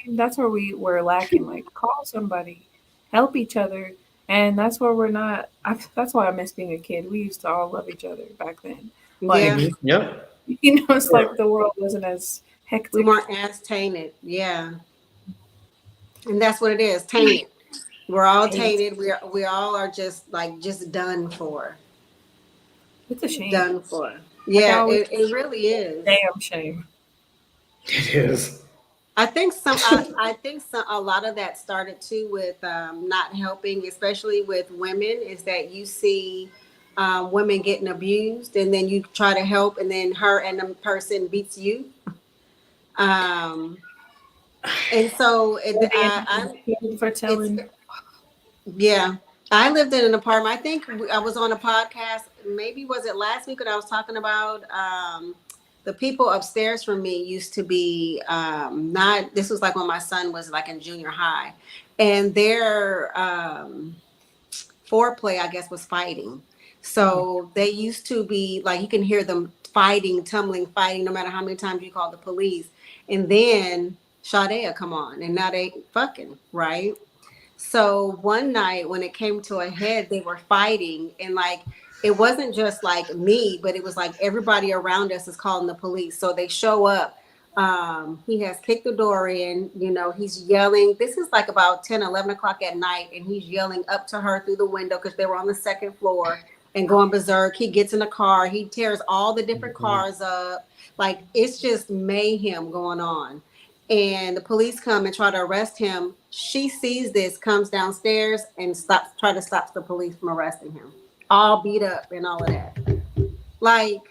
That's where we were lacking. Like, call somebody, help each other, and that's where we're not. That's why I miss being a kid. We used to all love each other back then. Like, yep. it's like the world wasn't as hectic. We weren't as tainted. Yeah. And that's what it is, tainted. We're all tainted. We all are just done for. It's a shame. Done for. Yeah, it really is. Damn shame. It is. I think a lot of that started too with not helping, especially with women, is that you see women getting abused and then you try to help and then her and the person beats you. And so for telling. Yeah, I lived in an apartment. I think I was on a podcast. Maybe was it last week when I was talking about the people upstairs from me used to be not. This was like when my son was like in junior high, and their foreplay, I guess, was fighting. So they used to be like you can hear them fighting, tumbling, fighting, no matter how many times you call the police, and then Sade will come on, and now they fucking right. So one night when it came to a head, they were fighting and like, it wasn't just like me, but it was like everybody around us is calling the police. So they show up. He has kicked the door in, he's yelling. This is like about 10, 11 o'clock at night. And he's yelling up to her through the window because they were on the second floor and going berserk. He gets in a car. He tears all the different cars up. Like it's just mayhem going on. And the police come and try to arrest him. She sees this, comes downstairs and try to stop the police from arresting him. All beat up and all of that. Like,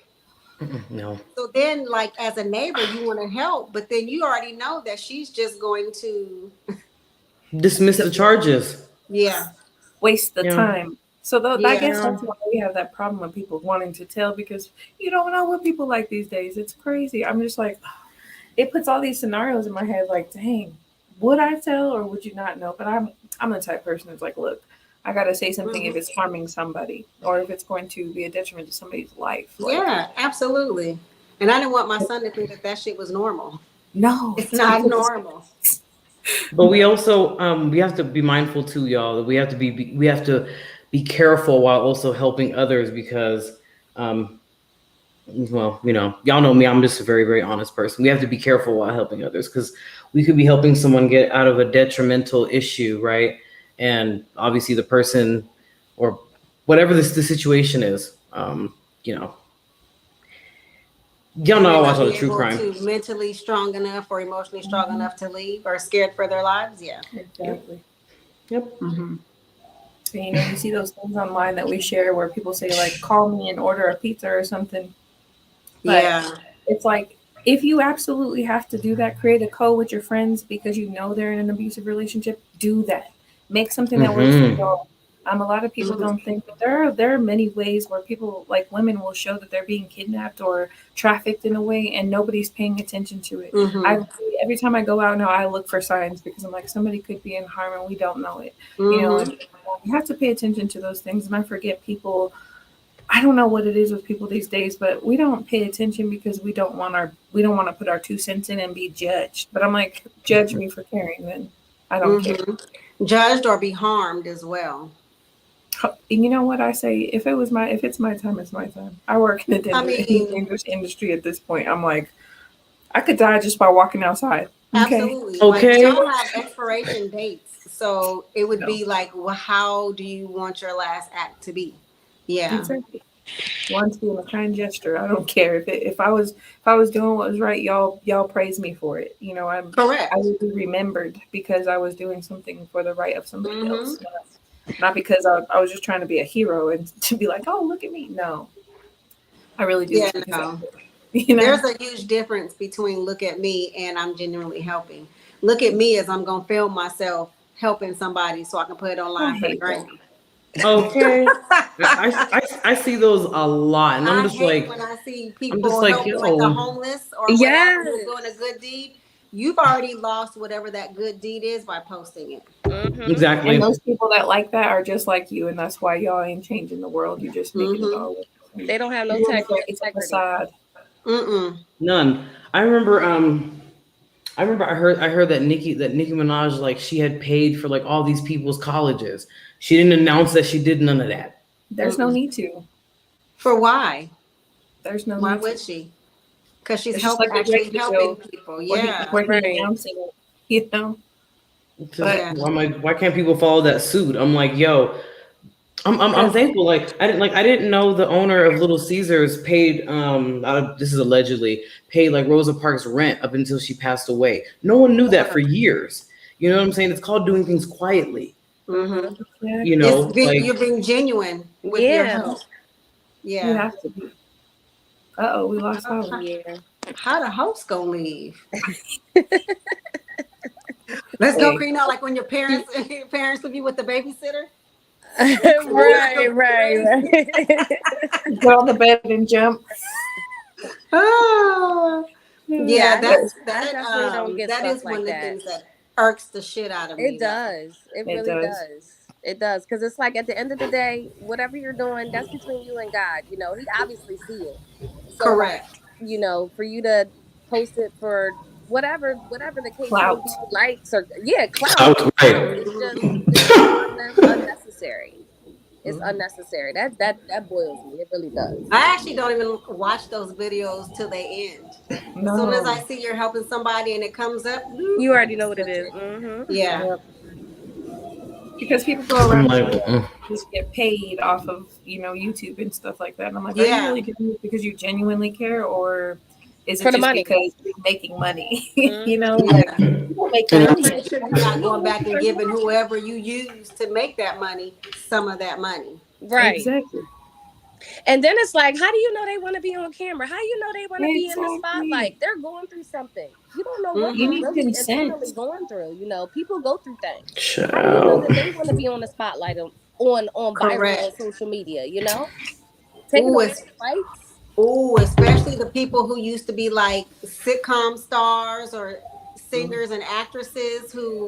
no. So then, like, as a neighbor, you want to help, but then you already know that she's just going to dismiss the charges. Yeah. Waste the time. So I guess that's why we have that problem with people wanting to tell because you don't know what people like these days. It's crazy. I'm just like, it puts all these scenarios in my head like, dang, would I tell or would you not know? But I'm the type of person that's like, look, I got to say something if it's harming somebody or if it's going to be a detriment to somebody's life. Like, yeah, absolutely. And I didn't want my son to think that shit was normal. No. It's not normal. But we also we have to be mindful too, y'all. We have to be careful while also helping others because well, y'all know me, I'm just a very, very honest person. We have to be careful while helping others because we could be helping someone get out of a detrimental issue, right? And obviously the person or whatever the situation is, y'all know I watch all the true crime. Mentally strong enough or emotionally strong enough to leave or scared for their lives. Yeah. Exactly. Yep. Mm-hmm. And, you see those things online that we share where people say like, call me and order a pizza or something. But it's like, if you absolutely have to do that, create a code with your friends because you know they're in an abusive relationship, do that. Make something that works for you. A lot of people don't think that there are many ways where people like women will show that they're being kidnapped or trafficked in a way and nobody's paying attention to it. Every time I go out now, I look for signs because I'm like, somebody could be in harm and we don't know it. And you have to pay attention to those things. And I forget people. I don't know what it is with people these days, but we don't pay attention because we don't want to put our 2 cents in and be judged. But I'm like, judge me for caring, then I don't care. Judged or be harmed as well. And you know what I say? If it's my time, it's my time. I work in the I mean, dangerous industry at this point. I'm like, I could die just by walking outside. Okay. absolutely. Like Okay. y'all have expiration dates. So it would No. be like, well, how do you want your last act to be? Yeah. Exactly. Once doing a kind gesture. I don't care if I was doing what was right. Y'all praise me for it. You know, I Correct. will be remembered because I was doing something for the right of somebody Mm-hmm. else, not because I was just trying to be a hero and to be like, oh, look at me. No, I really do Yeah, this because no. you know. There's a huge difference between look at me and I'm genuinely helping. Look at me as I'm gonna film myself helping somebody so I can put it I online for the hate that. gram. Okay. I see those a lot, and I hate when I see I'm just people like, help like the yo, homeless or whatever who's Yes. doing a good deed. You've already lost whatever that good deed is by posting it. Mm-hmm. And exactly. those people that like that are just like you, and that's why y'all ain't changing the world. You're just making it Mm-hmm. all look. They don't have no It's a integrity. facade. Mm-mm. None. I remember I heard that Nicki Minaj, like, she had paid for like all these people's colleges. She didn't announce that she did none of that. There's no Mm-mm. need to. For why? There's no Why need to. would she? Because she's It's just like the actually Drake helping show people. where he Yeah. where he Right. announcing it, you know. It's just, But Yeah. why can't people follow that suit? I'm like, yo, I'm because thankful. I didn't know the owner of Little Caesars paid this is allegedly paid like Rosa Parks rent up until she passed away. No one knew that for years. You know what I'm saying? It's called doing things quietly. Mm-hmm. Mm-hmm. You exactly, know, like You're being genuine with your Yeah. help. you Yeah. have to be. We lost power. Yeah. How the host gonna leave? Let's go, Hey, Karina. Like when your parents your parents leave you with the babysitter. Right, right, right. get on the bed and jump. Ah, yeah, Yeah, But I definitely don't get that stuff is one like of the that. things that irks the shit out of It me. That does. It it really does. does. It does. Because it's like at the end of the day, whatever you're doing, that's between you and God. You know, He obviously see it. So like, correct. you know, for you to post it for whatever the case may be, Clout. likes or yeah, clout. out right. It's just unnecessary. It's unnecessary. That boils me. It really does. I actually don't even watch those videos till they end. As soon as I No. see you're helping somebody and it comes up, bloop, You I already know just what it switch is. it. Mm-hmm. Yeah, Yep. Because people go I'm around like, saying just get paid off of YouTube and stuff like that. And I'm like, are you yeah. really doing it because you genuinely care, or is it For the just money. because you're making money? Mm-hmm. Like Yeah. people make And and let's millions. make sure you're not going back and giving whoever you use to make that money some of that money. Right. Exactly. And then it's like, how do you know they want to be on camera? How you know they want to be in the Exactly. spotlight? They're going through something. You don't know what You they're Mm-hmm. need really consent. internally going through. You know, people go through things. How do you know child. that they want to be on the spotlight on viral on Correct. social media? You know, taking Ooh, away it's their rights. especially the people who used to be like sitcom stars or singers and actresses who,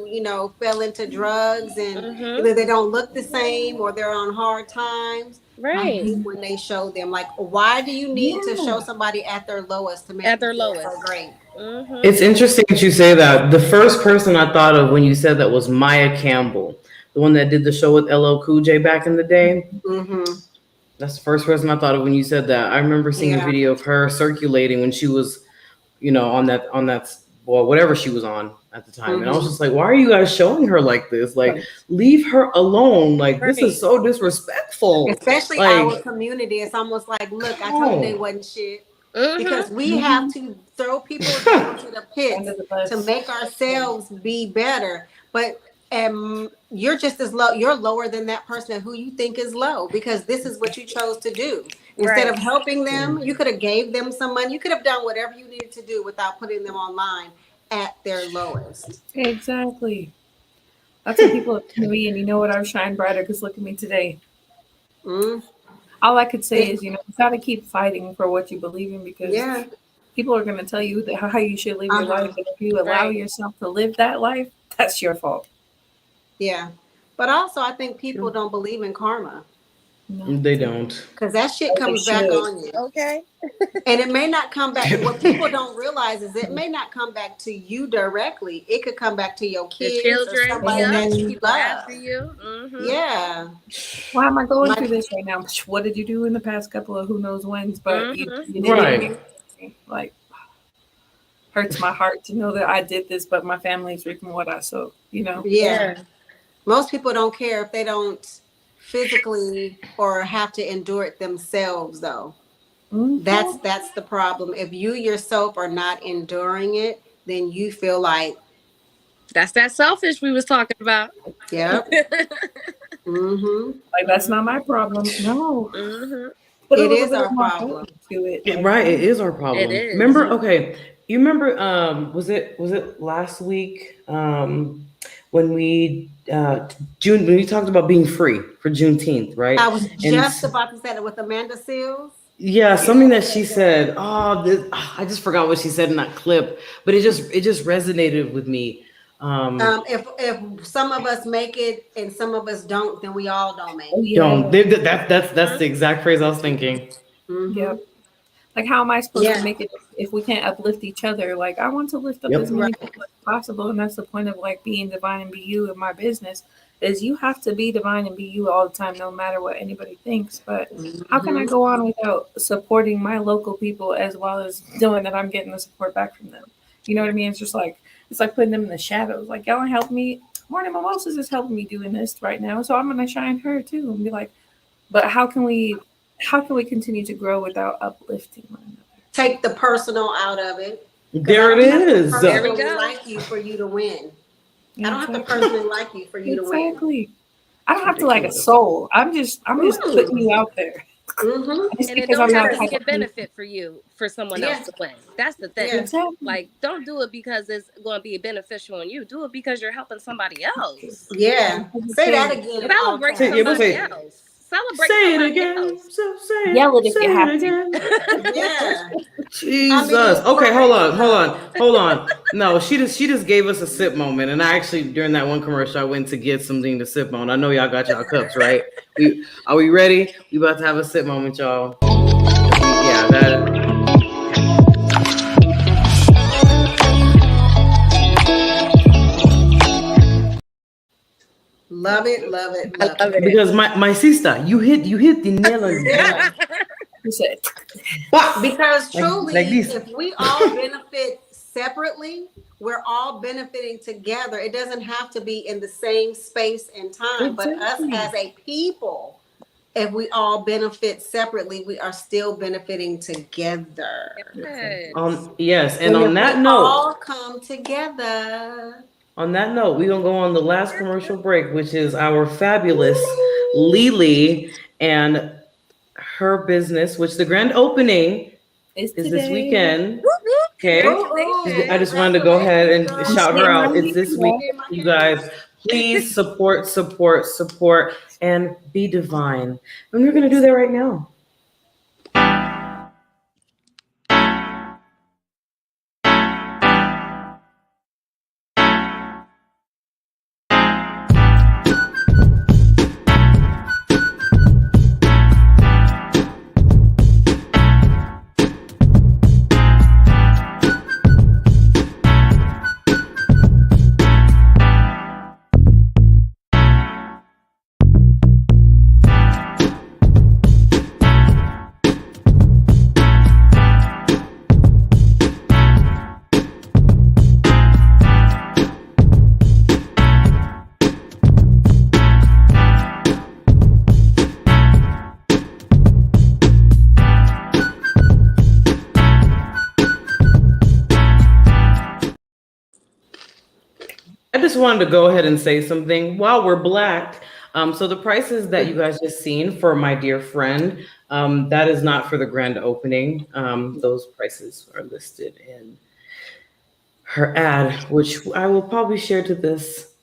fell into drugs and Mm-hmm. either they don't look the same or they're on hard times. I Right. hate when they show them. Like, why do you need to Yeah. show somebody at their lowest to make At them their feel so lowest. great? Mm-hmm. It's interesting that you say that. The first person I thought of when you said that was Maya Campbell, the one that did the show with LL Cool J back in the day. Mm-hmm. That's the first person I thought of when you said that. I remember seeing a Yeah. video of her circulating when she was, on that well, whatever she was on at the time. And I was Mm-hmm. just like, why are you guys showing her like this? Like, Right. leave her alone. Like, this is Right. so disrespectful. Especially Like, our community. It's almost like, look, I told you they oh, wasn't shit. Mm-hmm. Because we have Mhm. to throw people down to the Under pits the to bus. make ourselves be better. But you're just as low, you're lower than that person who you think is low because this is what you chose to do. Instead Right. of helping them, you could have gave them some money. You could have done whatever you needed to do without putting them online at their lowest. Exactly. That's what people have to me, and you know what? I've shined brighter because look at me today. Mm. All I could say It- is, you got to keep fighting for what you believe in because yeah. people are going to tell you how you should live your Uh-huh. life. And if you allow Right. yourself to live that life, that's your fault. Yeah. But also I think people True. don't believe in karma. No. They don't. Because that shit They comes back should. on you. Okay. And it may not come back. What people don't realize is it may not come back to you directly. It could come back to your The kids or children, somebody yeah, that you people love. after you. Yeah. Why am I going My- through this right now? What did you do in the past couple of who knows whens? But you did Right. it. Like, hurts my heart to know that I did this, but my family's reaping what I sowed. You know. Yeah. Most people don't care if they don't physically or have to endure it themselves, though. Mhm. That's the problem. If you yourself are not enduring it, then you feel like, That's that selfish we was talking about. yep. Mm-hmm. Like, that's not my problem. No. Mm-hmm. Put a It little is bit our of my problem. heart to it. Like, Right, it is our problem. It is. Remember, okay, you remember was it last week when we June when we talked about being free for Juneteenth, right? I was And just about to say that with Amanda Seals. yeah, something that she said, I just forgot what she said in that clip, but it just resonated with me. If some of us make it and some of us don't, then we all don't make oh, it. yeah. That's the exact phrase I was thinking. Mhm. Yep. Like, how am I supposed Yeah. to make it if we can't uplift each other? Like, I want to lift up Yep. as many people as possible, and that's the point of like being divine and be you in my business. Is you have to be divine and be you all the time, no matter what anybody thinks. But how can I go on without supporting my local people as well as knowing that I'm getting the support back from them? You know what I mean? It's like putting them in the shadows. Like, y'all help me. Morning Mimosas is helping me doing this right now, so I'm gonna shine her too and be like, but how can we continue to grow without uplifting one another? Take the personal out of it. 'Cause There I it don't have to is. There we personally go. like you for you to win. I don't have to Exactly. personally like you for you to win. Exactly. I don't have to like a soul. I'm just putting you out there. Mm-hmm. Just And it because don't I'm have not to type be a of person. benefit for you for someone Yeah. else to win. That's the thing. Yeah. Exactly. Like, don't do it because it's going to be beneficial on you. Do it because you're helping somebody else. Yeah. Say that again. Celebrate Say- yeah, we'll somebody say- else. Celebrate Say it somebody again. else. So say Yell it if say you have it to. again. Yeah. Jesus. for Okay, hold on, real, hold on. No, she just gave us a sip moment, and I actually during that one commercial I went to get something to sip on. I know y'all got y'all cups, right? Are we ready? We about to have a sip moment, y'all. Yeah, that. Love it, love it, I love love it. it. Because my sister, you hit the nail on the head. Yeah. You said Because truly, like this. if we all benefit separately, we're all benefiting together. It doesn't have to be in the same space and time, but us Exactly. as a people, if we all benefit separately, we are still benefiting together. Yes. Yes, and on if that we note, all come together. we're gonna go on the last commercial break, which is our fabulous Lily and her business, which the grand opening it's is today. this weekend. Whoop, whoop. Okay. Congratulations. I just wanted to go ahead and Congratulations, shout girl. her out. It's this week, Yeah. you guys. Please support, and be divine. And we're gonna do that right now. I just wanted to go ahead and say something while we're black. So the prices that you guys just seen for my dear friend, that is not for the grand opening. Those prices are listed in her ad, which I will probably share to this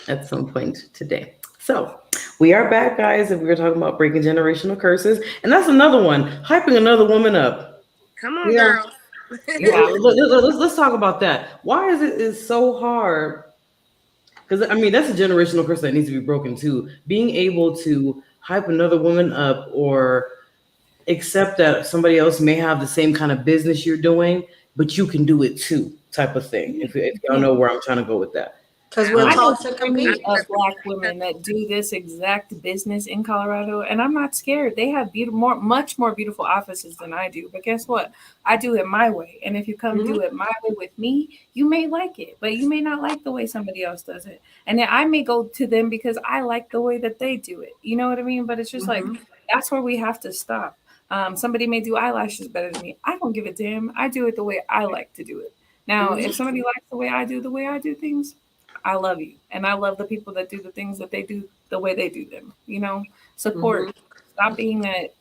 at some point today. So we are back, guys, and we were talking about breaking generational curses, and that's another one, hyping another woman up. Come on, Yeah. girl. Let's talk about that. Why is so hard? Because I mean, that's a generational curse that needs to be broken too. Being able to hype another woman up or accept that somebody else may have the same kind of business you're doing, but you can do it too, type of thing. If y'all know where I'm trying to go with that. Because we're I Um, know taught to plenty compete. of Black women that do this exact business in Colorado, and I'm not scared. They have much more beautiful offices than I do. But guess what? I do it my way. And if you come do it my way with me, you may like it, but you may not like the way somebody else does it. And then I may go to them because I like the way that they do it. You know what I mean? But it's just like that's where we have to stop. Somebody may do eyelashes better than me. I don't give a damn. I do it the way I like to do it. Now, if somebody likes the way I do things, I love you. And I love the people that do the things that they do the way they do them. You know, support. Stop being that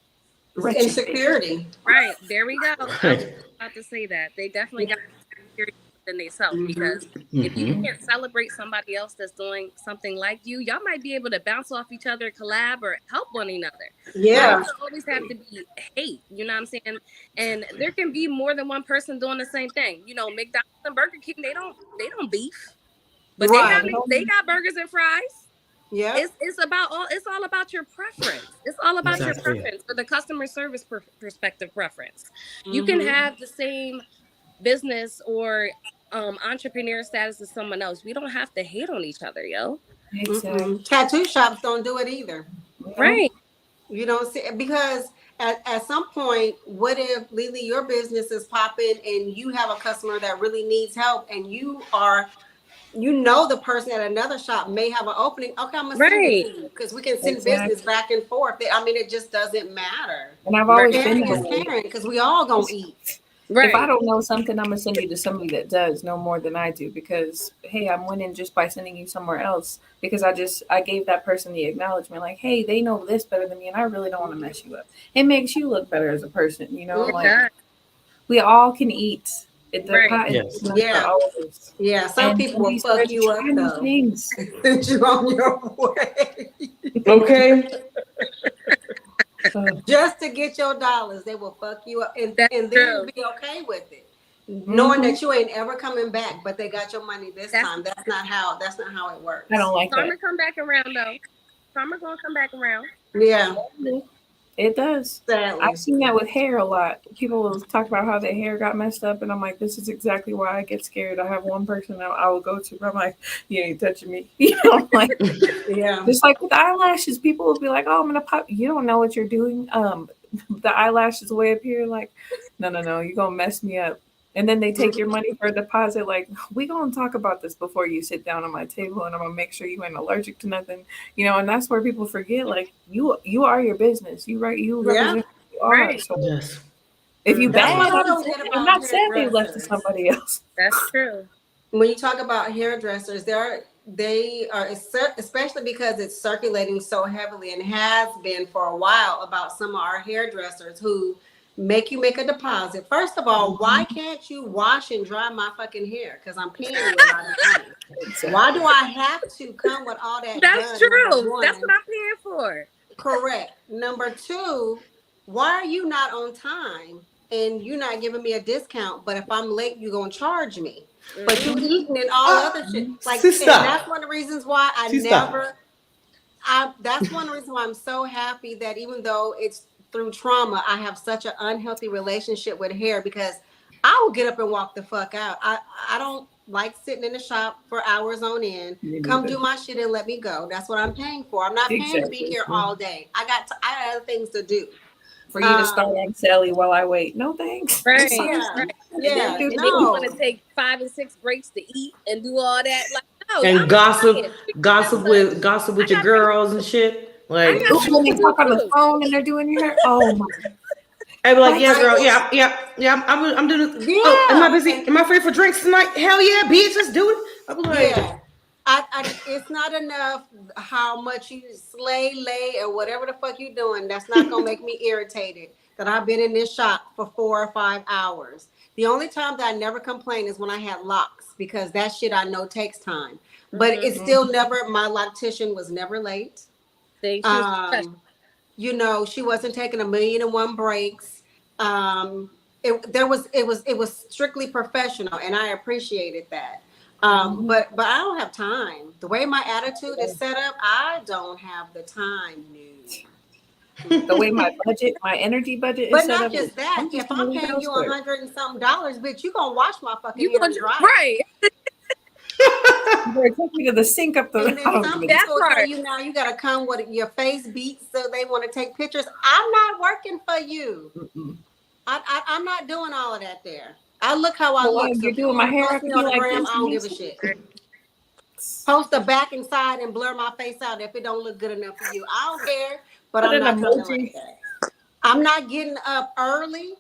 wretched bitch. Insecurity. Right. There we go. I was right. about to say that. They definitely got security within themselves because if you Mm-hmm. can't celebrate somebody else that's doing something like you, y'all might be able to bounce off each other, collab, or help one another. But it Yeah. doesn't always have to be hate. You know what I'm saying? And there can be more than one person doing the same thing. You know, McDonald's and Burger King, they don't beef. But Right. they got burgers and fries. Yep. It's all about your preference. It's all about your Exactly. preference or the customer service perspective preference. You can have the same business or entrepreneur status as someone else. We don't have to hate on each other, yo. Exactly. Tattoo shops don't do it either. No, Right. You don't see because at some point, what if Lily, your business is popping and you have a customer that really needs help and you know the person at another shop may have an opening. Okay, I'm gonna send it Right. to you because we can send exactly. business back and forth. I mean, it just doesn't matter. And I've always Right. been Caring that is way. caring because we all gonna eat. If I Right. don't know something, I'm gonna send you to somebody that does know more than I do because hey, I'm winning just by sending you somewhere else because I gave that person the acknowledgement like, hey, they know this better than me, and I really don't want to mess you up. It makes you look better as a person, you know. It Like does. we all can eat. The Right. pot is Yes. enough for Yeah, all of us. yeah. Some And people don't will be fuck scared to you try up new though. things. Send you on your way Okay. So, just to get your dollars. They will fuck you up That's and then true. be okay with it, knowing mhm. that you ain't ever coming back. But they got your money this That's time. That's not how it I don't works. like that. karma come back around though. Karma gonna come back around. Yeah, It does. I've sadly. seen that with hair a lot. People will talk about how their hair got messed up, and I'm like, this is exactly why I get scared. I have one person that I will go to, but I'm like, you ain't touching me. You know, I'm like, Yeah. just like with eyelashes, people will be like, oh, I'm gonna pop. You don't know what you're doing. The eyelashes way up here, like, no, you're gonna mess me up. And then they take your money for a deposit. Like, we gonna talk about this before you sit down on my table, and I'm gonna make sure you ain't allergic to nothing. You know, and that's where people forget. Like, you are your business. You right. You Yeah. represent who you are. Right. So Yes. if you That's bad, what I don't get I'm about not sad they left to hairdressers. somebody else. That's true. When you talk about hairdressers, they are especially because it's circulating so heavily and has been for a while about some of our hairdressers who make you make a deposit. First of all, why can't you wash and dry my fucking hair? Because I'm paying you a lot of money. Why do I have to come with all that That's done? Number true. That's what one. I'm paying for. Correct. Number two, why are you not on time and you're not giving me a discount? But if I'm late, you're gonna charge me. But you Mhm. eating and all other shit. Like, and Sister. that's one of the reasons why Sister. that's one reason why I'm so happy that even though it's through trauma, I have such an unhealthy relationship with hair because I will get up and walk the fuck out. I don't like sitting in the shop for hours on end. Me Come neither. do my shit and let me go. That's what I'm paying for. I'm not paying to be Exactly. here all day. I got other things to do. For you to start Um, on Sally while I wait. No thanks. I'm Right. sorry. yeah, Right. And then yeah, and then you want to no, take 5 and 6 breaks to eat and do all that. Like, no, And I'm gossip, trying. As gossip such, with I your got things. girls and shit. I Like, got Ooh, things when to they do talk on the too. phone and they're doing your hair. Oh my. I be like, Like, yeah, right, girl, yeah. I'm doing. Oh, am I yeah, busy? and Am I free for drinks tonight? Hell yeah, bitch, let's do it. I be like, yeah. It's not enough how much you slay, lay, or whatever the fuck you doing. That's not gonna make me irritated that I've been in this shop for 4 or 5 hours. The only time that I never complain is when I had locks because that shit I know takes time. But Mm-hmm. it's still never. My loctician was never late. See, she was professional. Um, she wasn't taking a million and one breaks. It was strictly professional, and I appreciated that. But I don't have time. The way my attitude is set up, I don't have the time. No. The way my energy budget is But set not up, just that. I'm just If gonna I'm leave it paying you elsewhere. $100 and something, bitch, you gonna wash my fucking You hair gonna and dry it. right? You better take me to the sink up the. And then I don't some even. That people tell part. you now you gotta come with your face beat so they want to take pictures. I'm not working for you. Mm-mm. I'm not doing all of that there. I look how I Well, look. while So you're if you doing my want to hair, I post me could be on the like gram, this. I don't give a shit. Post the back and side and blur my face out if it don't look good enough for you. I don't care, but Put I'm an not coming emoji. like that. I'm not getting up early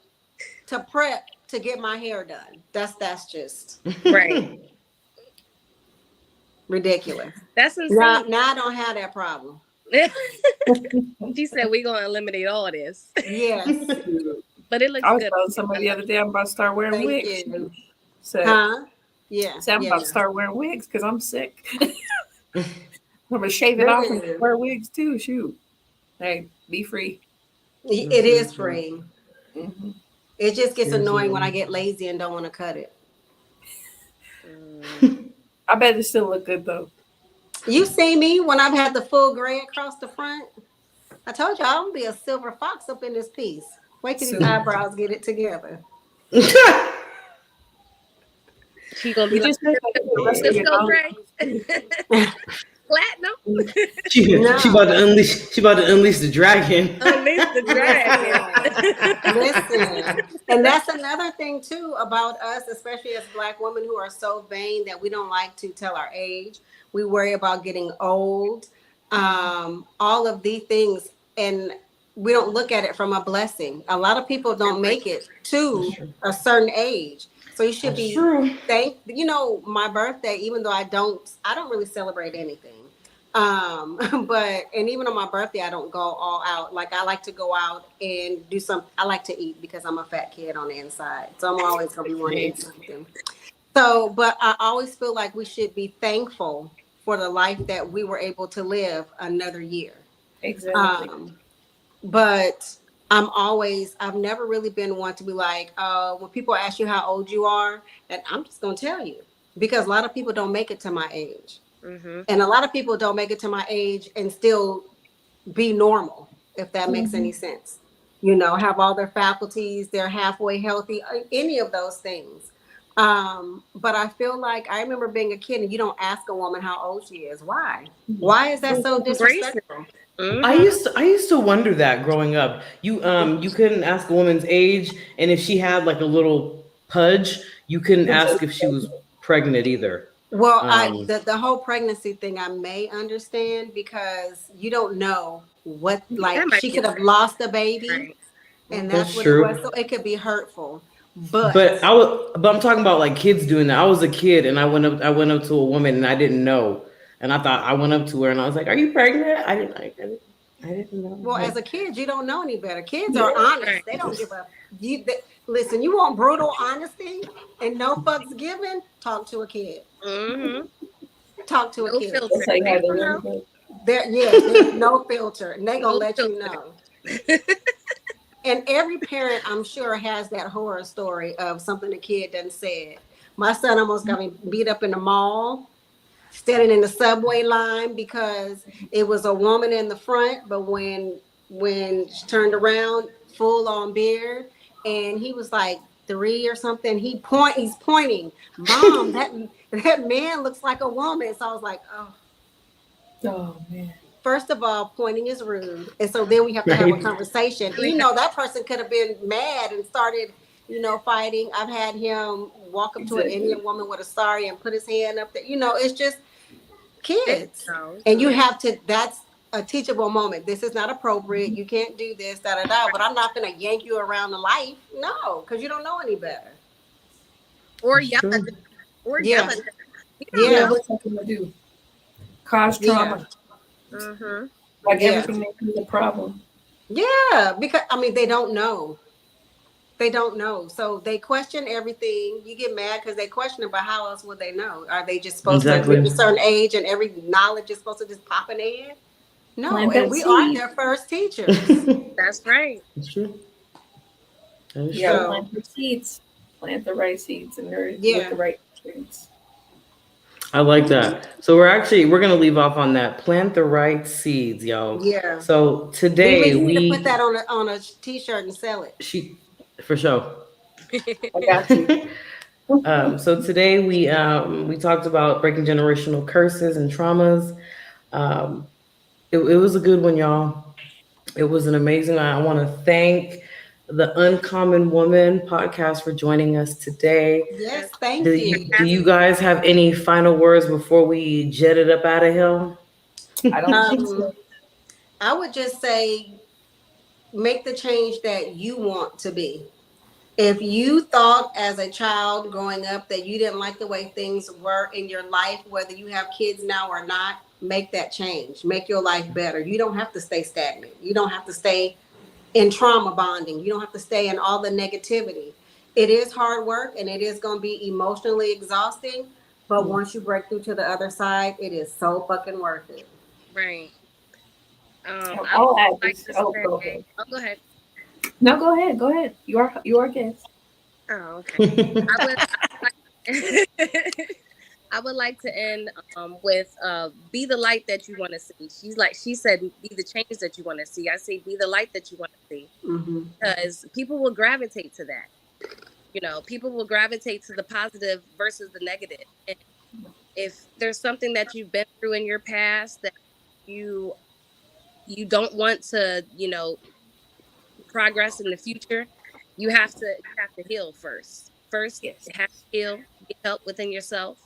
to prep to get my hair done. That's just Right. ridiculous. That's Now insane. I don't have that problem. She said we're gonna eliminate all this. Yes. But it looks I was good. telling somebody the other day I'm about to start wearing Thank wigs. you. So, Huh? Yeah. so I'm Yeah. about to start wearing wigs because I'm sick. I'm gonna shave it off and Really? wear wigs too. Shoot, hey, be free. It is free. Mm-hmm. It just gets annoying when I get lazy and don't want to cut it. I bet it still look good though. You see me when I've had the full gray across the front? I told you I'm gonna be a silver fox up in this piece. Wait till these Soon. eyebrows get it together. She gonna be You like just make like the rest of your Cisco nose. Gray. Platinum. She No. about to unleash. She about to unleash the dragon. Unleash the dragon. Listen, and that's another thing too about us, especially as Black women who are so vain that we don't like to tell our age. We worry about getting old, all of these things, and we don't look at it from a blessing. A lot of people don't make it to a certain age, so you should That's be true. thank. You know, my birthday, even though I don't really celebrate anything. But and even on my birthday, I don't go all out. Like I like to go out and do some. I like to eat because I'm a fat kid on the inside, so I'm always gonna be wanting to eat something. So, but I always feel like we should be thankful for the life that we were able to live another year. Exactly. But I've never really been one to be like, when people ask you how old you are, and I'm just gonna tell you because a lot of people don't make it to my age. And a lot of people don't make it to my age and still be normal, if that makes any sense. You know, have all their faculties, they're halfway healthy, any of those things. But I feel like I remember being a kid and you don't ask a woman how old she is. Why? Why is that so disrespectful? I used to wonder that growing up. You couldn't ask a woman's age, and if she had like a little pudge, you couldn't ask if she was pregnant either. Well, Um, the whole pregnancy thing I may understand because you don't know what, like That might she be could have lost a baby right. and that's that's what it was. true. So it could be hurtful. But But I'm talking about like kids doing that. I was a kid and I went up to a woman and I didn't know, and I thought I went up to her and I was like, "Are you pregnant?" I didn't know. well, as Like, a kid, you don't know any better. Kids are honest. Right. They don't give up. Listen, you want brutal honesty and no fucks given? Talk to a kid. Talk to a No kid. filter. That's how you They had to don't learn. know. There's no filter. And they gonna No let you filter. know. And every parent, I'm sure, has that horror story of something the kid done said. My son almost got me beat up in the mall, standing in the subway line because it was a woman in the front, but when she turned around, full on beard, and he was like 3 or something. He's pointing, Mom, that man looks like a woman. So I was like, oh. Oh man. First of all, pointing is rude. And so then we have to have a right. conversation. You know, that person could have been mad and started, fighting. I've had him walk up to an Exactly. Indian woman with a sari and put his hand up there. It's just kids. No. And you have to, that's a teachable moment. This is not appropriate. You can't do this, da da da. But I'm not going to yank you around the life. No, because you don't know any better. Or That's yell at true. them. Or Yeah. yell at them. You don't Yeah, Yeah. know. what's that gonna do? Cause Yeah. trauma. Mm-hmm. Like Yeah. everything that is a problem. Yeah. Because, they don't know. They don't know. So they question everything. You get mad because they question it, but how else would they know? Are they just supposed to Exactly. reach a certain age and every knowledge is supposed to just pop in their head? No, Plant and that we are seed. their first teachers. That's right. That's true. That is You gotta So- plant your seeds. Plant the right seeds and with Yeah. the right nutrients. I like that. So we're gonna leave off on that. Plant the right seeds, y'all. Yeah. So We today need to put we that on a t-shirt and sell it. she for sure. I got you. So today we talked about breaking generational curses and traumas. Um, it was a good one, y'all. It was an amazing one. I want to thank the Uncommon Woman podcast for joining us today. Yes, Do thank you, you. do you guys have any final words before we jet it up out of here? I don't think so. I would just say make the change that you want to be. If you thought as a child growing up that you didn't like the way things were in your life, whether you have kids now or not, make that change. Make your life better. You don't have to stay stagnant. You don't have to stay in trauma bonding. You don't have to stay in all the negativity. It is hard work and it is going to be emotionally exhausting. But once you break through to the other side, it is so fucking worth it. Right. I would I'll add like this. to Oh, say, go ahead. oh, go ahead. No, go ahead. Go ahead. You are guest. Oh, okay. I would I would like to end with be the light that you want to see. She said be the change that you want to see. I say be the light that you want to see. Mm-hmm. Because people will gravitate to that. You know, people will gravitate to the positive versus the negative. And if there's something that you've been through in your past that you don't want to, progress in the future, you have to heal first. First, Yes. you have to heal, get help within yourself,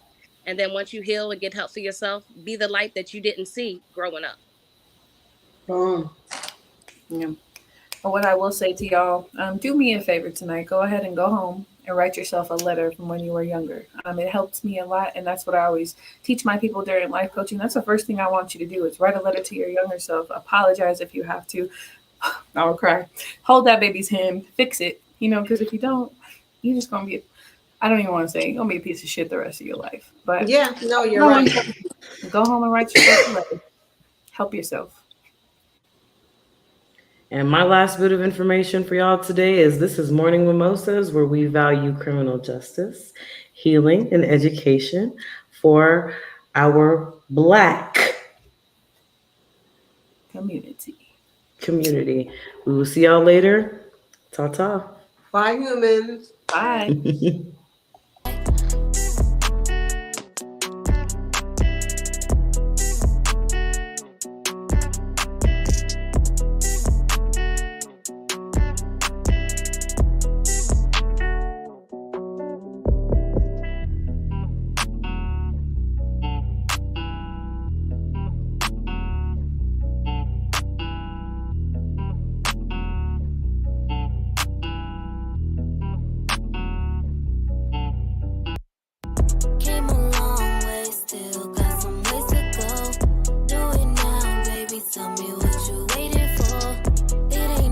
and then once you heal and get help for yourself, be the light that you didn't see growing up. Boom. Yeah. But what I will say to y'all, do me a favor tonight. Go ahead and go home and write yourself a letter from when you were younger. It helps me a lot, and that's what I always teach my people during life coaching. That's the first thing I want you to do is write a letter to your younger self. Apologize if you have to. I will cry. Hold that baby's hand. Fix it. Because if you don't, you're just gonna be. I don't even want to say you're gonna be a piece of shit the rest of your life. But Yeah, no, you're no right. one go home and write yourself a letter. Help yourself. And my last bit of information for y'all today is this is Morning Mimosas, where we value criminal justice, healing, and education for our Black community. We will see y'all later. Ta-ta. Bye, humans. Bye. Came a long way, still got some ways to go. Do it now, baby, tell me what